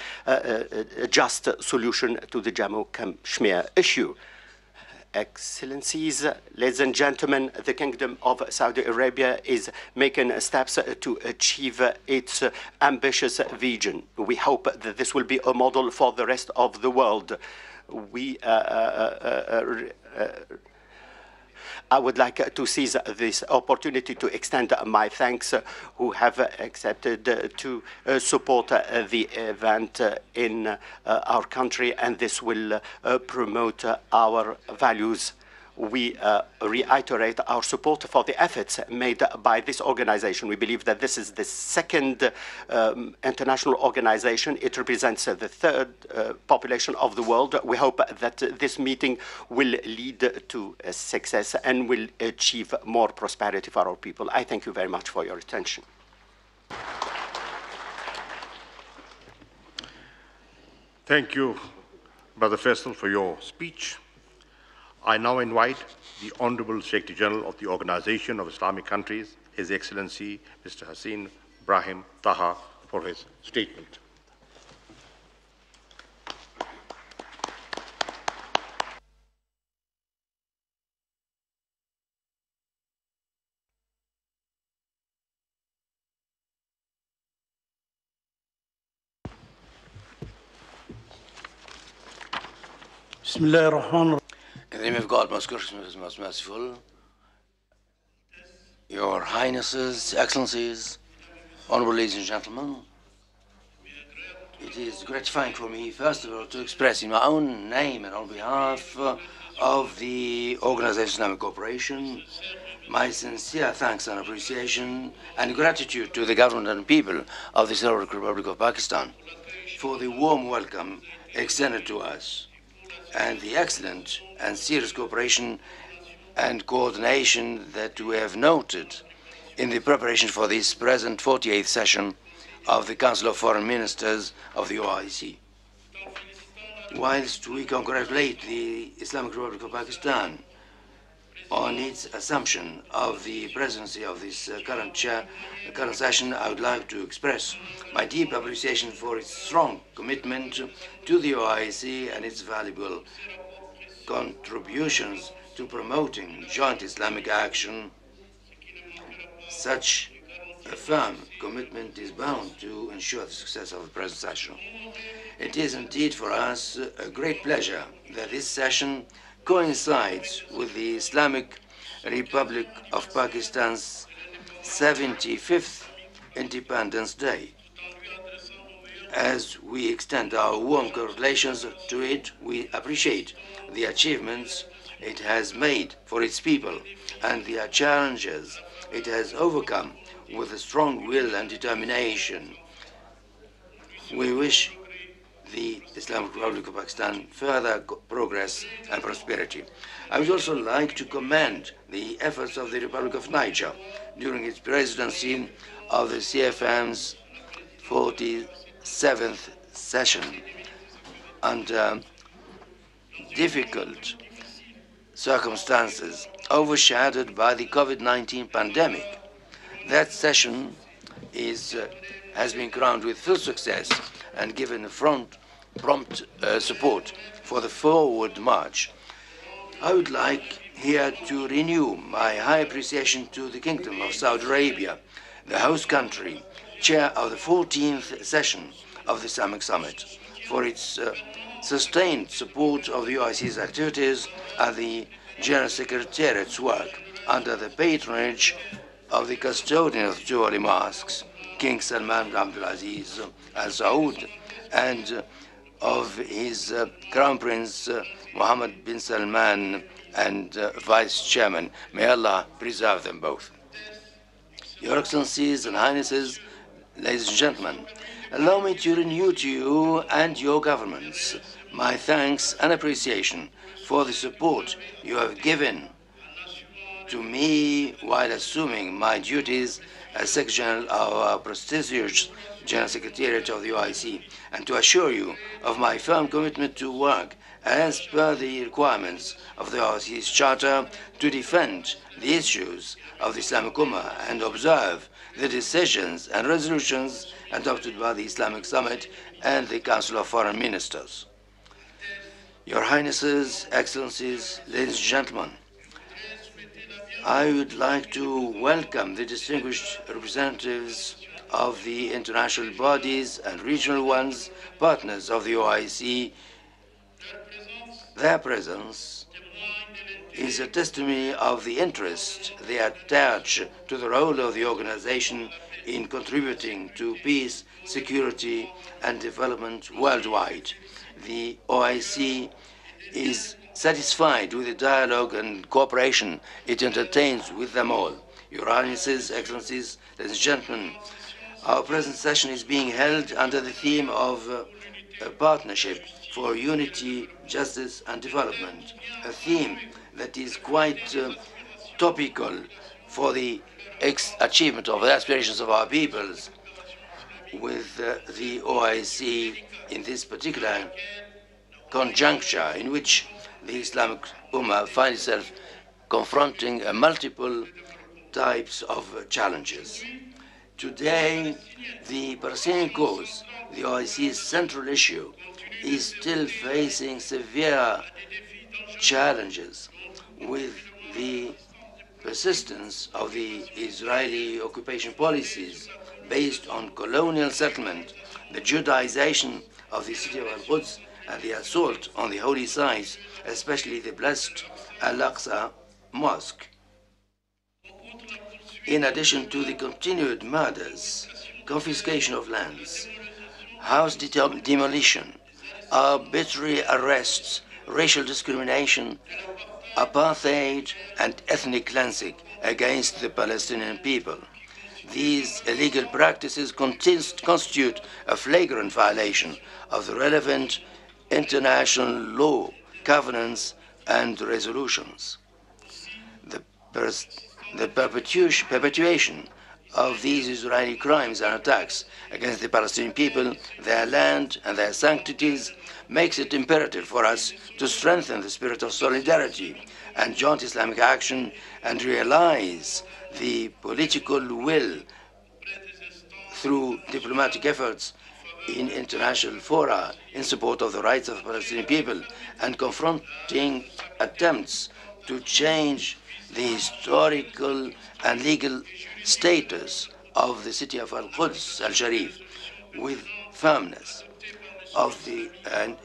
just solution to the Jammu Kashmir issue. Excellencies, ladies and gentlemen, the Kingdom of Saudi Arabia is making steps to achieve its ambitious vision. We hope that this will be a model for the rest of the world. I would like to seize this opportunity to extend my thanks who have accepted to support the event in our country, and this will promote our values. We reiterate our support for the efforts made by this organization. We believe that this is the second international organization. It represents the third population of the world. We hope that this meeting will lead to success and will achieve more prosperity for our people. I thank you very much for your attention. Thank you, Brother Faisal, for your speech. I now invite the Honorable Secretary General of the Organization of Islamic Countries, His Excellency Mr. Hissein Brahim Taha, for his statement. In the name of God, most gracious, most merciful, Your Highnesses, Excellencies, Honorable ladies and gentlemen, it is gratifying for me, first of all, to express in my own name and on behalf of the Organization of Islamic Cooperation my sincere thanks and appreciation and gratitude to the government and people of the Islamic Republic of Pakistan for the warm welcome extended to us and the excellent and serious cooperation and coordination that we have noted in the preparation for this present 48th session of the Council of Foreign Ministers of the OIC. Whilst we congratulate the Islamic Republic of Pakistan on its assumption of the presidency of this current session, I would like to express my deep appreciation for its strong commitment to the OIC and its valuable contributions to promoting joint Islamic action. Such a firm commitment is bound to ensure the success of the present session. It is indeed for us a great pleasure that this session coincides with the Islamic Republic of Pakistan's 75th Independence Day. As we extend our warm congratulations to it, we appreciate the achievements it has made for its people and the challenges it has overcome with a strong will and determination. We wish the Islamic Republic of Pakistan further progress and prosperity. I would also like to commend the efforts of the Republic of Niger during its presidency of the CFM's 47th session under difficult circumstances overshadowed by the COVID-19 pandemic. That session has been crowned with full success and given prompt support for the forward march. I would like here to renew my high appreciation to the Kingdom of Saudi Arabia, the host country, chair of the 14th session of the Islamic Summit, for its sustained support of the OIC's activities and the General Secretariat's work under the patronage of the custodian of the two holy mosques, King Salman bin Abdulaziz Al Saud, and of his Crown Prince Mohammed bin Salman and Vice Chairman. May Allah preserve them both. Your Excellencies and Highnesses, ladies and gentlemen, allow me to renew to you and your governments my thanks and appreciation for the support you have given to me while assuming my duties as Secretary General of our prestigious General Secretariat of the OIC, and to assure you of my firm commitment to work as per the requirements of the OIC's Charter to defend the issues of the Islamic Ummah and observe the decisions and resolutions adopted by the Islamic Summit and the Council of Foreign Ministers. Your Highnesses, Excellencies, ladies and gentlemen, I would like to welcome the distinguished representatives of the international bodies and regional ones, partners of the OIC. Their presence is a testimony of the interest they attach to the role of the organization in contributing to peace, security, and development worldwide. The OIC is satisfied with the dialogue and cooperation it entertains with them all. Your Highnesses, Excellencies, ladies and gentlemen, our present session is being held under the theme of partnership for unity, justice, and development, a theme that is quite topical for the achievement of the aspirations of our peoples, with the OIC in this particular conjuncture in which the Islamic Ummah finds itself confronting multiple types of challenges. Today, the Palestinian cause, the OIC's central issue, is still facing severe challenges with the persistence of the Israeli occupation policies based on colonial settlement, the Judaization of the city of Al-Quds, and the assault on the holy sites, especially the blessed Al-Aqsa Mosque. In addition to the continued murders, confiscation of lands, house demolition, arbitrary arrests, racial discrimination, apartheid, and ethnic cleansing against the Palestinian people. These illegal practices constitute a flagrant violation of the relevant international law, covenants, and resolutions. The perpetuation of these Israeli crimes and attacks against the Palestinian people, their land, and their sanctities makes it imperative for us to strengthen the spirit of solidarity and joint Islamic action and realize the political will through diplomatic efforts in international fora in support of the rights of the Palestinian people and confronting attempts to change the historical and legal status of the city of Al-Quds, Al-Sharif, with firmness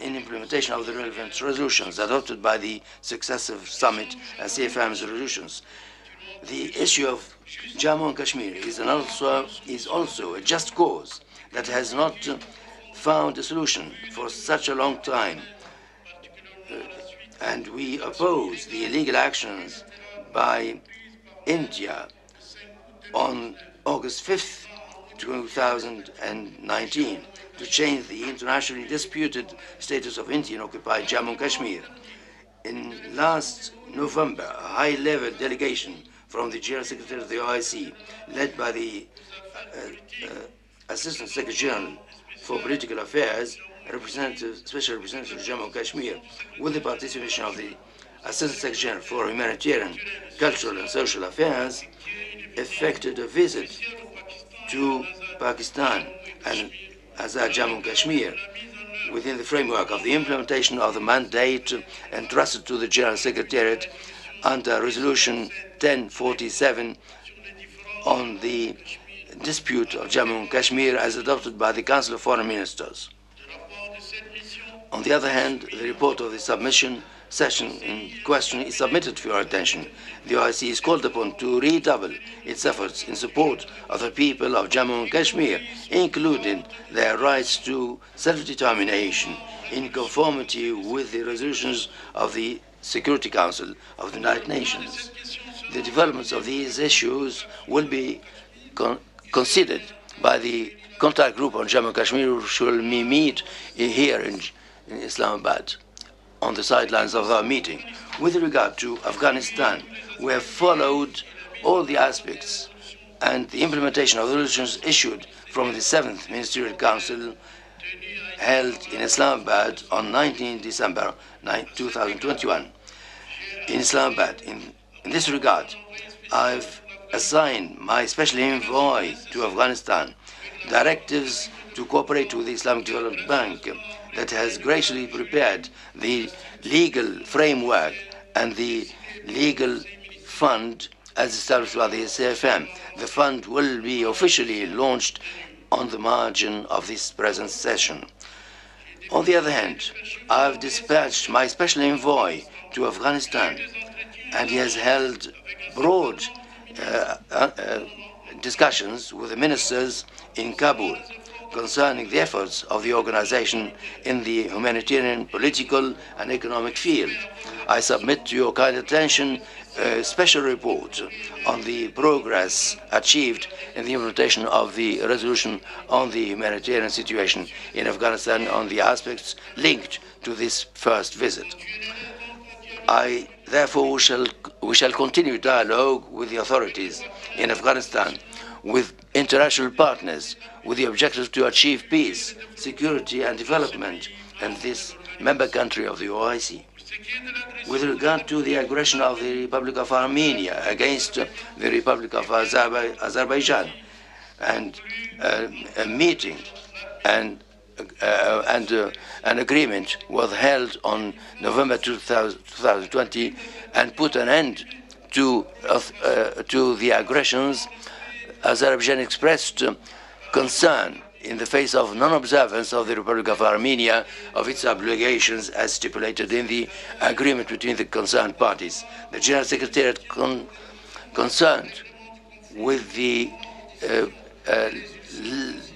in implementation of the relevant resolutions adopted by the successive summit and CFM's resolutions. The issue of Jammu and Kashmir is also a just cause that has not found a solution for such a long time. And we oppose the illegal actions by India on August 5th, 2019, to change the internationally disputed status of Indian-occupied Jammu and Kashmir. In last November, a high-level delegation from the General Secretary of the OIC, led by the Assistant Secretary General for Political Affairs Special Representative of Jammu and Kashmir, with the participation of the Assistant Secretary General for Humanitarian, Cultural and Social Affairs, effected a visit to Pakistan and Azad Jammu and Kashmir within the framework of the implementation of the mandate entrusted to the General Secretariat under Resolution 1047 on the dispute of Jammu and Kashmir as adopted by the Council of Foreign Ministers. On the other hand, the report of the submission session in question is submitted for your attention. The OIC is called upon to redouble its efforts in support of the people of Jammu and Kashmir, including their rights to self-determination in conformity with the resolutions of the Security Council of the United Nations. The developments of these issues will be considered by the contact group on Jammu and Kashmir, which will meet here in Islamabad on the sidelines of our meeting. With regard to Afghanistan, we have followed all the aspects and the implementation of the resolutions issued from the 7th Ministerial Council held in Islamabad on 19 December 2021. In Islamabad, in this regard, I've assigned my special envoy to Afghanistan directives to cooperate with the Islamic Development Bank that has graciously prepared the legal framework and the legal fund as established by the SAFM. The fund will be officially launched on the margin of this present session. On the other hand, I've dispatched my special envoy to Afghanistan, and he has held broad discussions with the ministers in Kabul concerning the efforts of the organization in the humanitarian, political, and economic field. I submit to your kind attention a special report on the progress achieved in the implementation of the resolution on the humanitarian situation in Afghanistan on the aspects linked to this first visit. Therefore, we shall continue dialogue with the authorities in Afghanistan, with international partners, with the objective to achieve peace, security, and development in this member country of the OIC. With regard to the aggression of the Republic of Armenia against the Republic of Azerbaijan, and a meeting and an agreement was held on November 2020 and put an end to the aggressions, Azerbaijan expressed concern in the face of non-observance of the Republic of Armenia of its obligations as stipulated in the agreement between the concerned parties. The General Secretariat concerned with the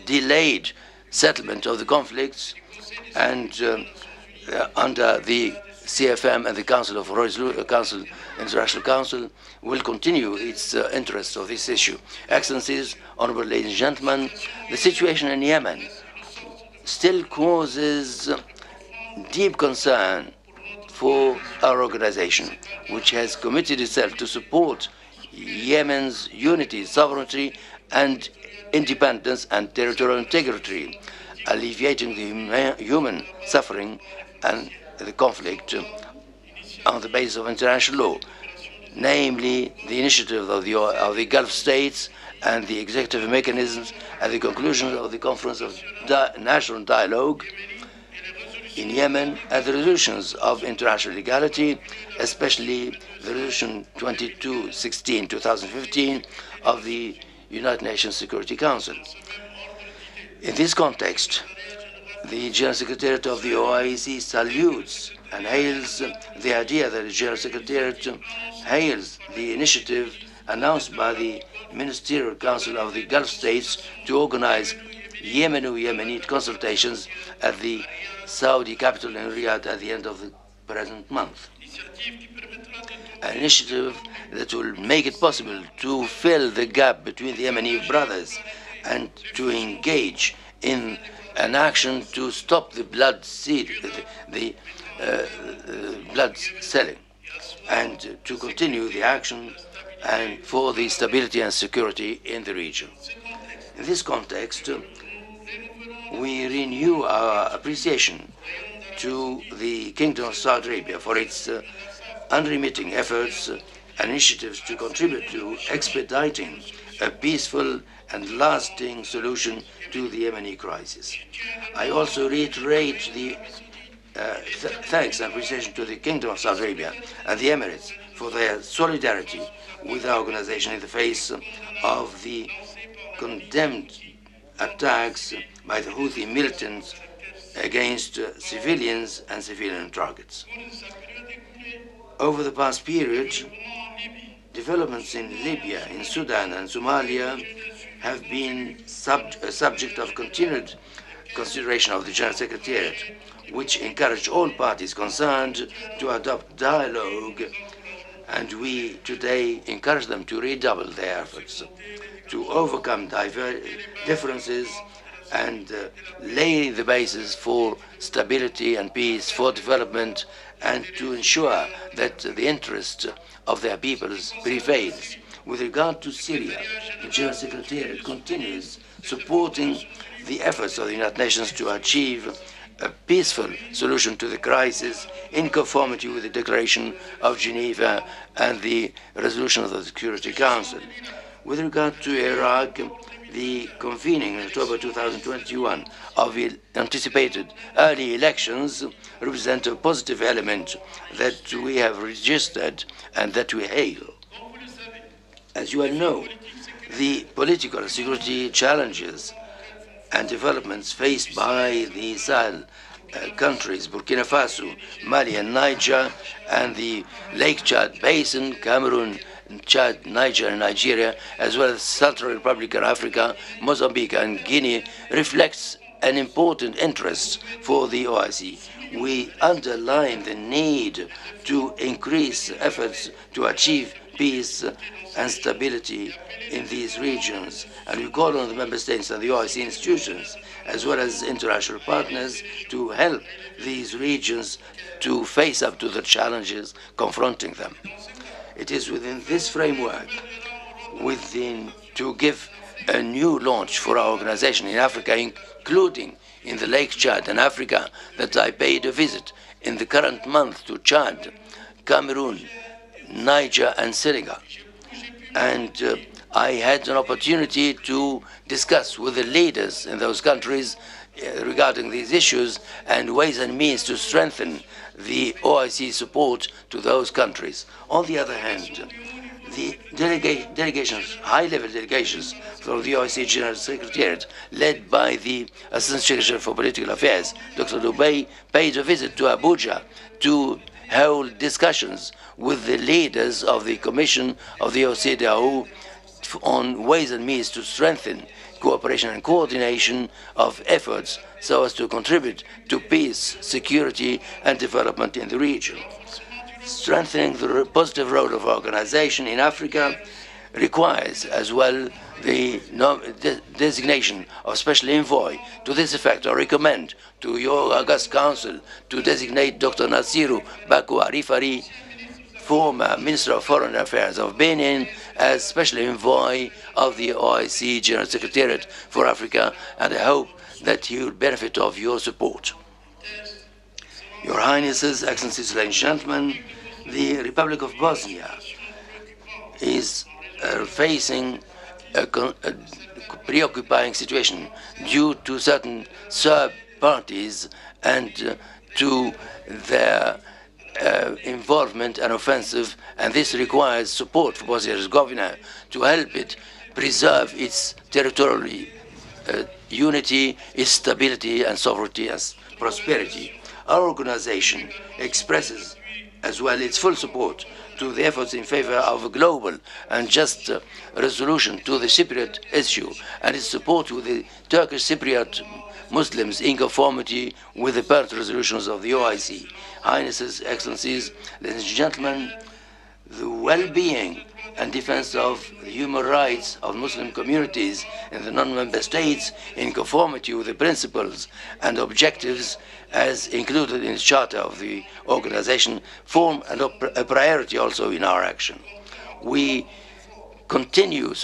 delayed settlement of the conflicts and under the CFM and the International Council will continue its interest of this issue. Excellencies, honorable ladies and gentlemen, the situation in Yemen still causes deep concern for our organization, which has committed itself to support Yemen's unity, sovereignty, and independence and territorial integrity, alleviating the human suffering and the conflict on the basis of international law, namely the initiative of the Gulf states and the executive mechanisms and the conclusion of the Conference of National Dialogue in Yemen and the resolutions of international legality, especially the resolution 2216/2015 of the United Nations Security Council. In this context, the General Secretariat of the OIC salutes and hails the idea that the General Secretariat hails the initiative announced by the Ministerial Council of the Gulf States to organize Yemeni consultations at the Saudi capital in Riyadh at the end of the present month. An initiative that will make it possible to fill the gap between the Yemeni brothers and to engage in an action to stop the blood selling, and to continue the action and for the stability and security in the region. In this context, we renew renew our appreciation to the Kingdom of Saudi Arabia for its unremitting efforts and initiatives to contribute to expediting a peaceful and lasting solution to the Yemeni crisis. I also reiterate the thanks and appreciation to the Kingdom of Saudi Arabia and the Emirates for their solidarity with our organization in the face of the condemned attacks by the Houthi militants against civilians and civilian targets. Over the past period, developments in Libya, in Sudan and Somalia have been subject of continued consideration of the General Secretariat, which encouraged all parties concerned to adopt dialogue, and we today encourage them to redouble their efforts to overcome differences and lay the basis for stability and peace, for development, and to ensure that the interest of their peoples prevails. With regard to Syria, the General Secretariat continues supporting the efforts of the United Nations to achieve a peaceful solution to the crisis in conformity with the Declaration of Geneva and the resolution of the Security Council. With regard to Iraq, the convening in October 2021 of the anticipated early elections represent a positive element that we have registered and that we hail. As you all know, the political and security challenges and developments faced by the Sahel countries, Burkina Faso, Mali and Niger, and the Lake Chad Basin, Cameroon, Chad, Niger and Nigeria, as well as Central Republic of Africa, Mozambique and Guinea, reflects an important interest for the OIC. We underline the need to increase efforts to achieve peace and stability in these regions, and we call on the member states and the OIC institutions, as well as international partners, to help these regions to face up to the challenges confronting them. It is within this framework, to give a new launch for our organization in Africa, including in the Lake Chad and Africa, that I paid a visit in the current month to Chad, Cameroon, Niger and Senegal. And I had an opportunity to discuss with the leaders in those countries regarding these issues and ways and means to strengthen the OIC support to those countries. On the other hand, the delegations, high-level delegations from the OIC General Secretariat, led by the Assistant Secretary for Political Affairs, Dr. Dubey, paid a visit to Abuja to hold discussions with the leaders of the Commission of the OCDAO on ways and means to strengthen cooperation and coordination of efforts so as to contribute to peace, security, and development in the region. Strengthening the positive role of our organization in Africa requires as well the designation of special envoy. To this effect, I recommend to your August Council to designate Dr. Nasiru Baku Arifari, former Minister of Foreign Affairs of Benin, as special envoy of the OIC General Secretariat for Africa, and I hope that he will benefit of your support. Your Highnesses, Excellencies, ladies and gentlemen, the Republic of Bosnia is facing a preoccupying situation due to certain Serb parties and to their involvement and offensive, and this requires support for Bosnia-Herzegovina to help it preserve its territorial unity, its stability and sovereignty and prosperity. Our organization expresses as well its full support to the efforts in favor of a global and just resolution to the Cypriot issue, and its support to the Turkish Cypriot Muslims in conformity with the pertinent resolutions of the OIC. Highnesses, Excellencies, ladies and gentlemen, the well-being and defense of the human rights of Muslim communities in the non-member states in conformity with the principles and objectives as included in the charter of the organization form a priority also in our action. We continue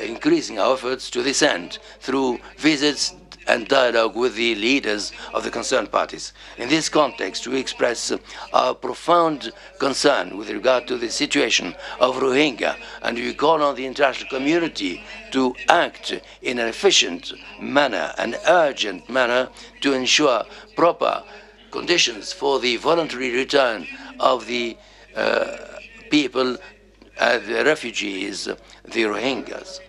increasing our efforts to this end through visits and dialogue with the leaders of the concerned parties. In this context, we express our profound concern with regard to the situation of Rohingya, and we call on the international community to act in an efficient manner, an urgent manner, to ensure proper conditions for the voluntary return of the people, the refugees, the Rohingyas,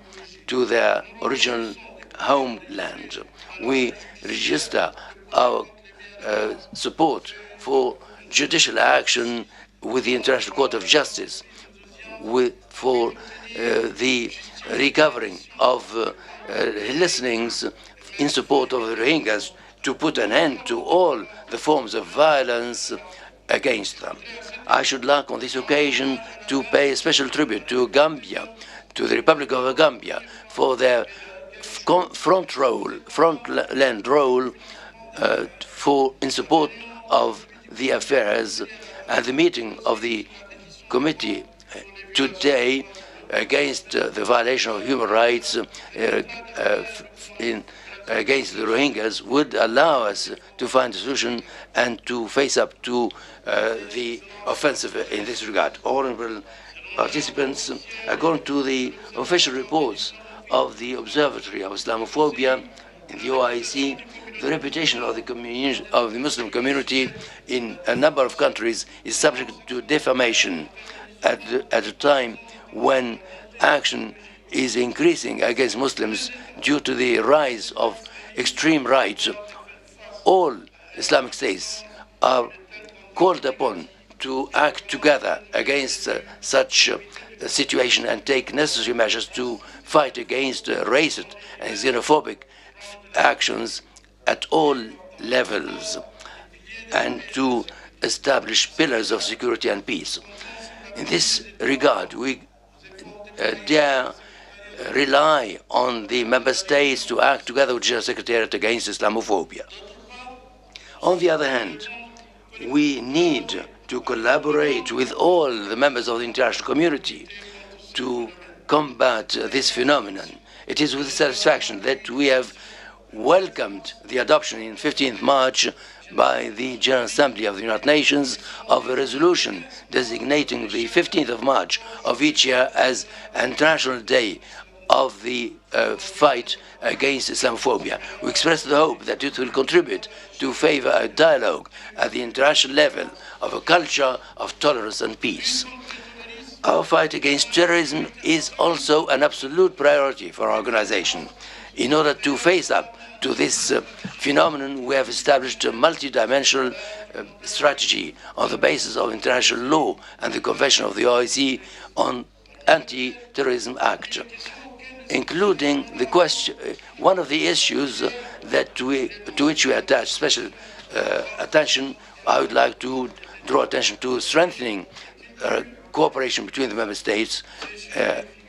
to their original homeland. We register our support for judicial action with the International Court of Justice, for the recovering of listenings in support of the Rohingyas, to put an end to all the forms of violence against them. I should like on this occasion to pay special tribute to Gambia, to the Republic of Gambia, for their frontland role in support of the affairs, and the meeting of the committee today against the violation of human rights against the Rohingyas would allow us to find a solution and to face up to the offensive in this regard. Honorable participants, according to the official reports of the Observatory of Islamophobia in the OIC, the reputation of the Muslim community in a number of countries is subject to defamation at a time when action is increasing against Muslims due to the rise of extreme right. All Islamic states are called upon to act together against such a situation and take necessary measures to fight against racist and xenophobic actions at all levels, and to establish pillars of security and peace. In this regard, we dare rely on the member states to act together with the General Secretariat against Islamophobia. On the other hand, we need to collaborate with all the members of the international community to combat this phenomenon. It is with satisfaction that we have welcomed the adoption in 15th March by the General Assembly of the United Nations of a resolution designating the 15th of March of each year as International Day of the fight against Islamophobia. We express the hope that it will contribute to favor a dialogue at the international level of a culture of tolerance and peace. Our fight against terrorism is also an absolute priority for our organization. In order to face up to this phenomenon, we have established a multidimensional strategy on the basis of international law and the Convention of the OIC on Anti-Terrorism Act, including the question, one of the issues to which we attach special attention. I would like to draw attention to strengthening cooperation between the member states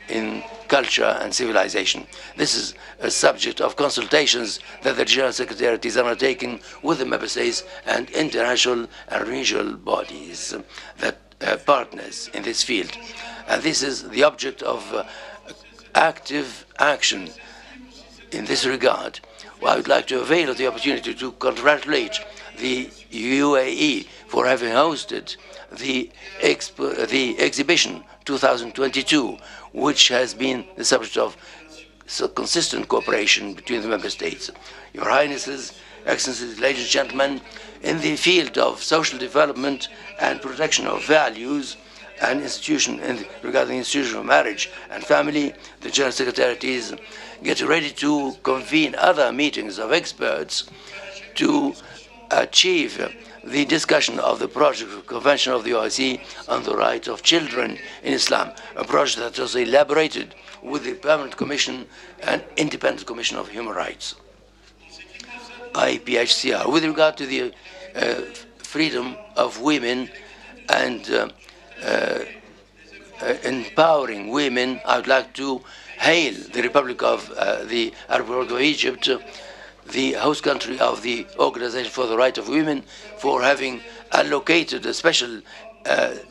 in culture and civilization. This is a subject of consultations that the General Secretariat is undertaking with the member states and international and regional bodies that partners in this field. And this is the object of active action in this regard. Well, I would like to avail of the opportunity to congratulate the UAE for having hosted the exhibition 2022, which has been the subject of consistent cooperation between the member states. Your Highnesses, Excellencies, ladies and gentlemen, in the field of social development and protection of values and regarding the institution of marriage and family, the General Secretariat is getting ready to convene other meetings of experts to achieve the discussion of the project of Convention of the OIC on the rights of children in Islam, a project that was elaborated with the Permanent Commission and Independent Commission of Human Rights, IPHCR. With regard to the freedom of women and empowering women, I would like to hail the Republic of the Arab Republic of Egypt, the host country of the Organization for the Rights of Women, for having allocated a special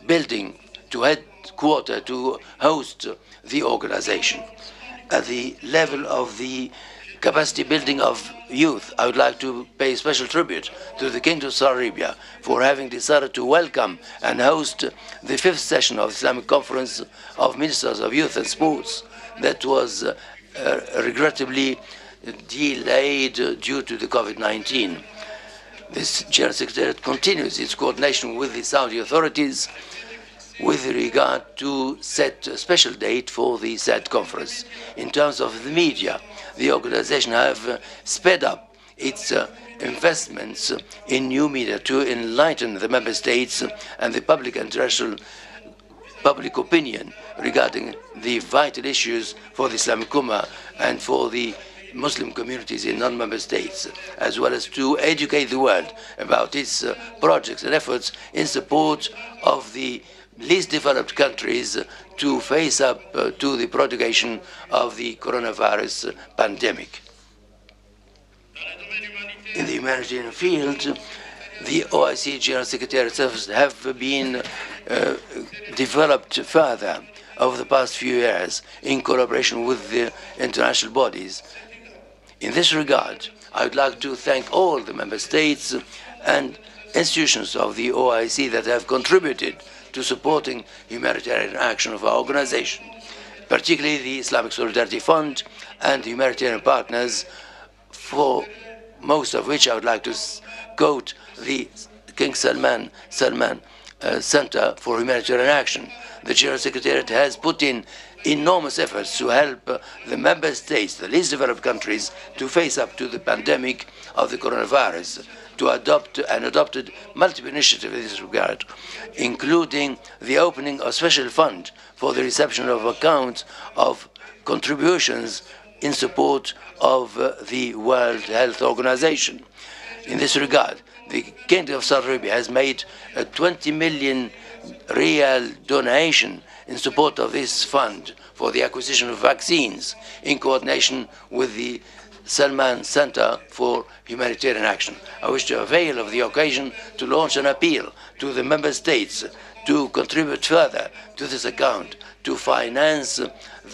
building to headquarter to host the organization. At the level of the capacity building of youth, I would like to pay special tribute to the Kingdom of Saudi Arabia for having decided to welcome and host the 5th session of the Islamic Conference of Ministers of Youth and Sports that was regrettably delayed due to the COVID-19. This General Secretariat continues its coordination with the Saudi authorities with regard to set a special date for the said conference. In terms of the media, the organization have sped up its investments in new media to enlighten the member states and the public and international public opinion regarding the vital issues for the Islamic Ummah and for the Muslim communities in non-member states, as well as to educate the world about its projects and efforts in support of the least developed countries to face up to the propagation of the coronavirus pandemic. In the humanitarian field, the OIC General Secretariat services have been developed further over the past few years in collaboration with the international bodies. In this regard, I would like to thank all the member states and institutions of the OIC that have contributed to supporting humanitarian action of our organization, particularly the Islamic Solidarity Fund and the humanitarian partners, for most of which I would like to quote the King Salman Center for Humanitarian Action. The General Secretariat has put in enormous efforts to help the member states, the least developed countries, to face up to the pandemic of the coronavirus, to adopted multiple initiatives in this regard, including the opening of a special fund for the reception of accounts of contributions in support of the World Health Organization. In this regard, the Kingdom of Saudi Arabia has made a 20 million real donation in support of this fund for the acquisition of vaccines in coordination with the Salman Center for Humanitarian Action. I wish to avail of the occasion to launch an appeal to the member states to contribute further to this account to finance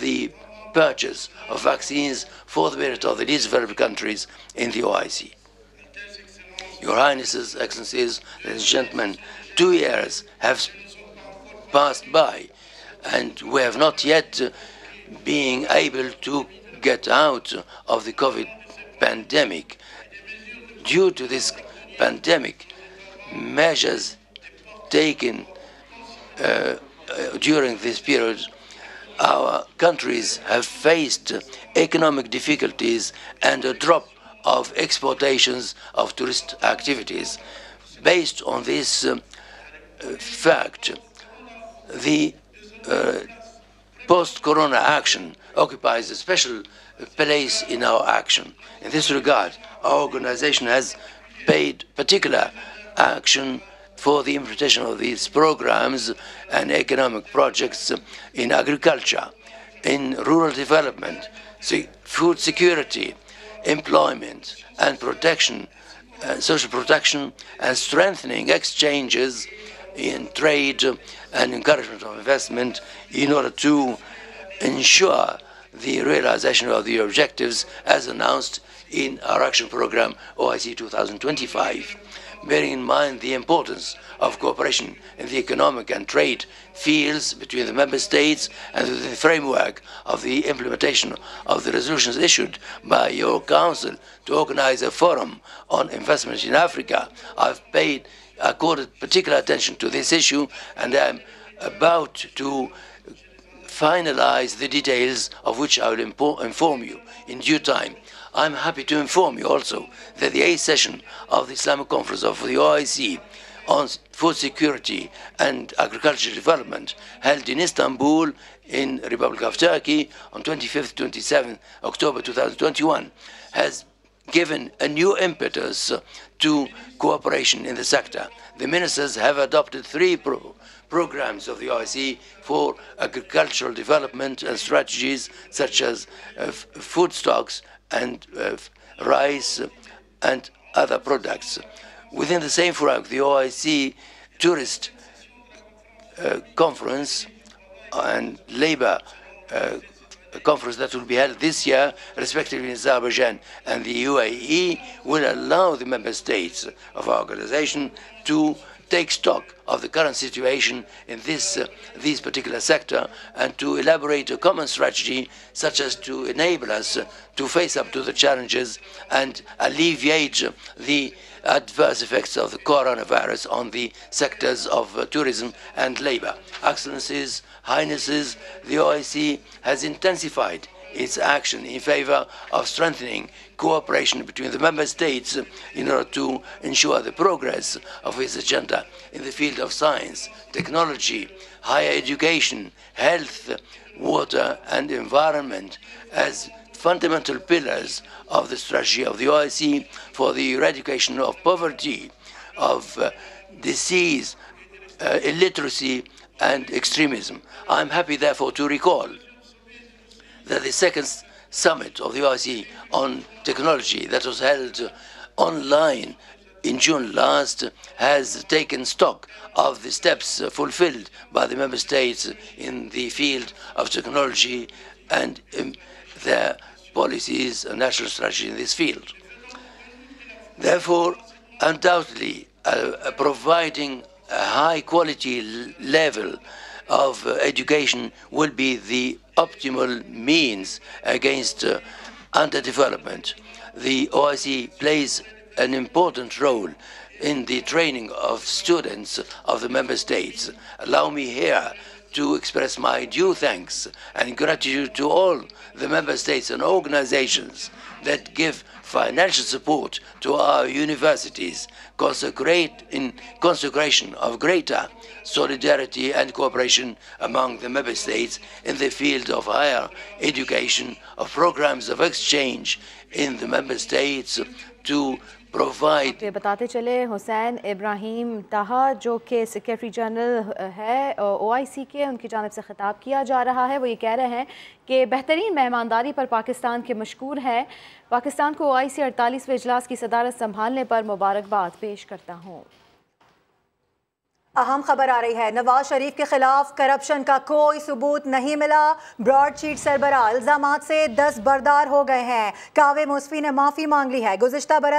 the purchase of vaccines for the benefit of the least developed countries in the OIC. Your Highnesses, Excellencies, ladies and gentlemen, 2 years have passed by, and we have not yet been able to get out of the COVID pandemic. Due to this pandemic, measures taken during this period, our countries have faced economic difficulties and a drop of exportations of tourist activities. Based on this fact, the post-corona action occupies a special place in our action. In this regard, our organization has paid particular action for the implementation of these programs and economic projects in agriculture, in rural development, food security, employment and protection, social protection, and strengthening exchanges in trade and encouragement of investment in order to ensure the realization of the objectives as announced in our action program OIC 2025. Bearing in mind the importance of cooperation in the economic and trade fields between the member states and within the framework of the implementation of the resolutions issued by your council to organize a forum on investment in Africa, I've accorded particular attention to this issue, and I'm about to finalize the details of which I will inform you in due time. I'm happy to inform you also that the 8th session of the Islamic Conference of the OIC on food security and agricultural development held in Istanbul in the Republic of Turkey on 25th to 27th October 2021 has given a new impetus to cooperation in the sector. The ministers have adopted 3 programs of the OIC for agricultural development and strategies such as food stocks and rice and other products. Within the same framework, the OIC Tourist Conference and Labor conference that will be held this year, respectively in Azerbaijan and the UAE, will allow the member states of our organization to take stock of the current situation in this particular sector and to elaborate a common strategy such as to enable us to face up to the challenges and alleviate the adverse effects of the coronavirus on the sectors of tourism and labor. Excellencies, Highnesses, the OIC has intensified its action in favor of strengthening cooperation between the member states in order to ensure the progress of its agenda in the field of science, technology, higher education, health, water and environment as fundamental pillars of the strategy of the OIC for the eradication of poverty, of disease, illiteracy and extremism. I'm happy therefore to recall that the second summit of the OIC on technology that was held online in June last has taken stock of the steps fulfilled by the member states in the field of technology and their policies and national strategy in this field. Therefore, undoubtedly, providing a high quality level of education will be the optimal means against underdevelopment. The OIC plays an important role in the training of students of the member states. Allow me here to express my due thanks and gratitude to all the member states and organizations that give financial support to our universities, in consecration of greater solidarity and cooperation among the member states in the field of higher education, of programs of exchange in the member states to provide. बताते चले हुसैन इब्राहिम ताहा जो कि secretary general है OIC के, उनकी जानिब से खिताब किया जा रहा है। वो ये कह रहे हैं कि बेहतरीन मेहमानदारी पर पाकिस्तान के मशकूर है। पाकिस्तान को OIC 48वें इजलास की सदारत संभालने पर मुबारकबाद पेश करता हूँ। अहम खबर आ रही है, नवाज शरीफ के खिलाफ करप्शन का कोई सबूत नहीं मिला। ब्रॉडशीट सरबराह इल्जामात से दस्तबरदार हो गए हैं। कावे मुस्फी ने माफी मांग ली है। गुज़िश्ता बरस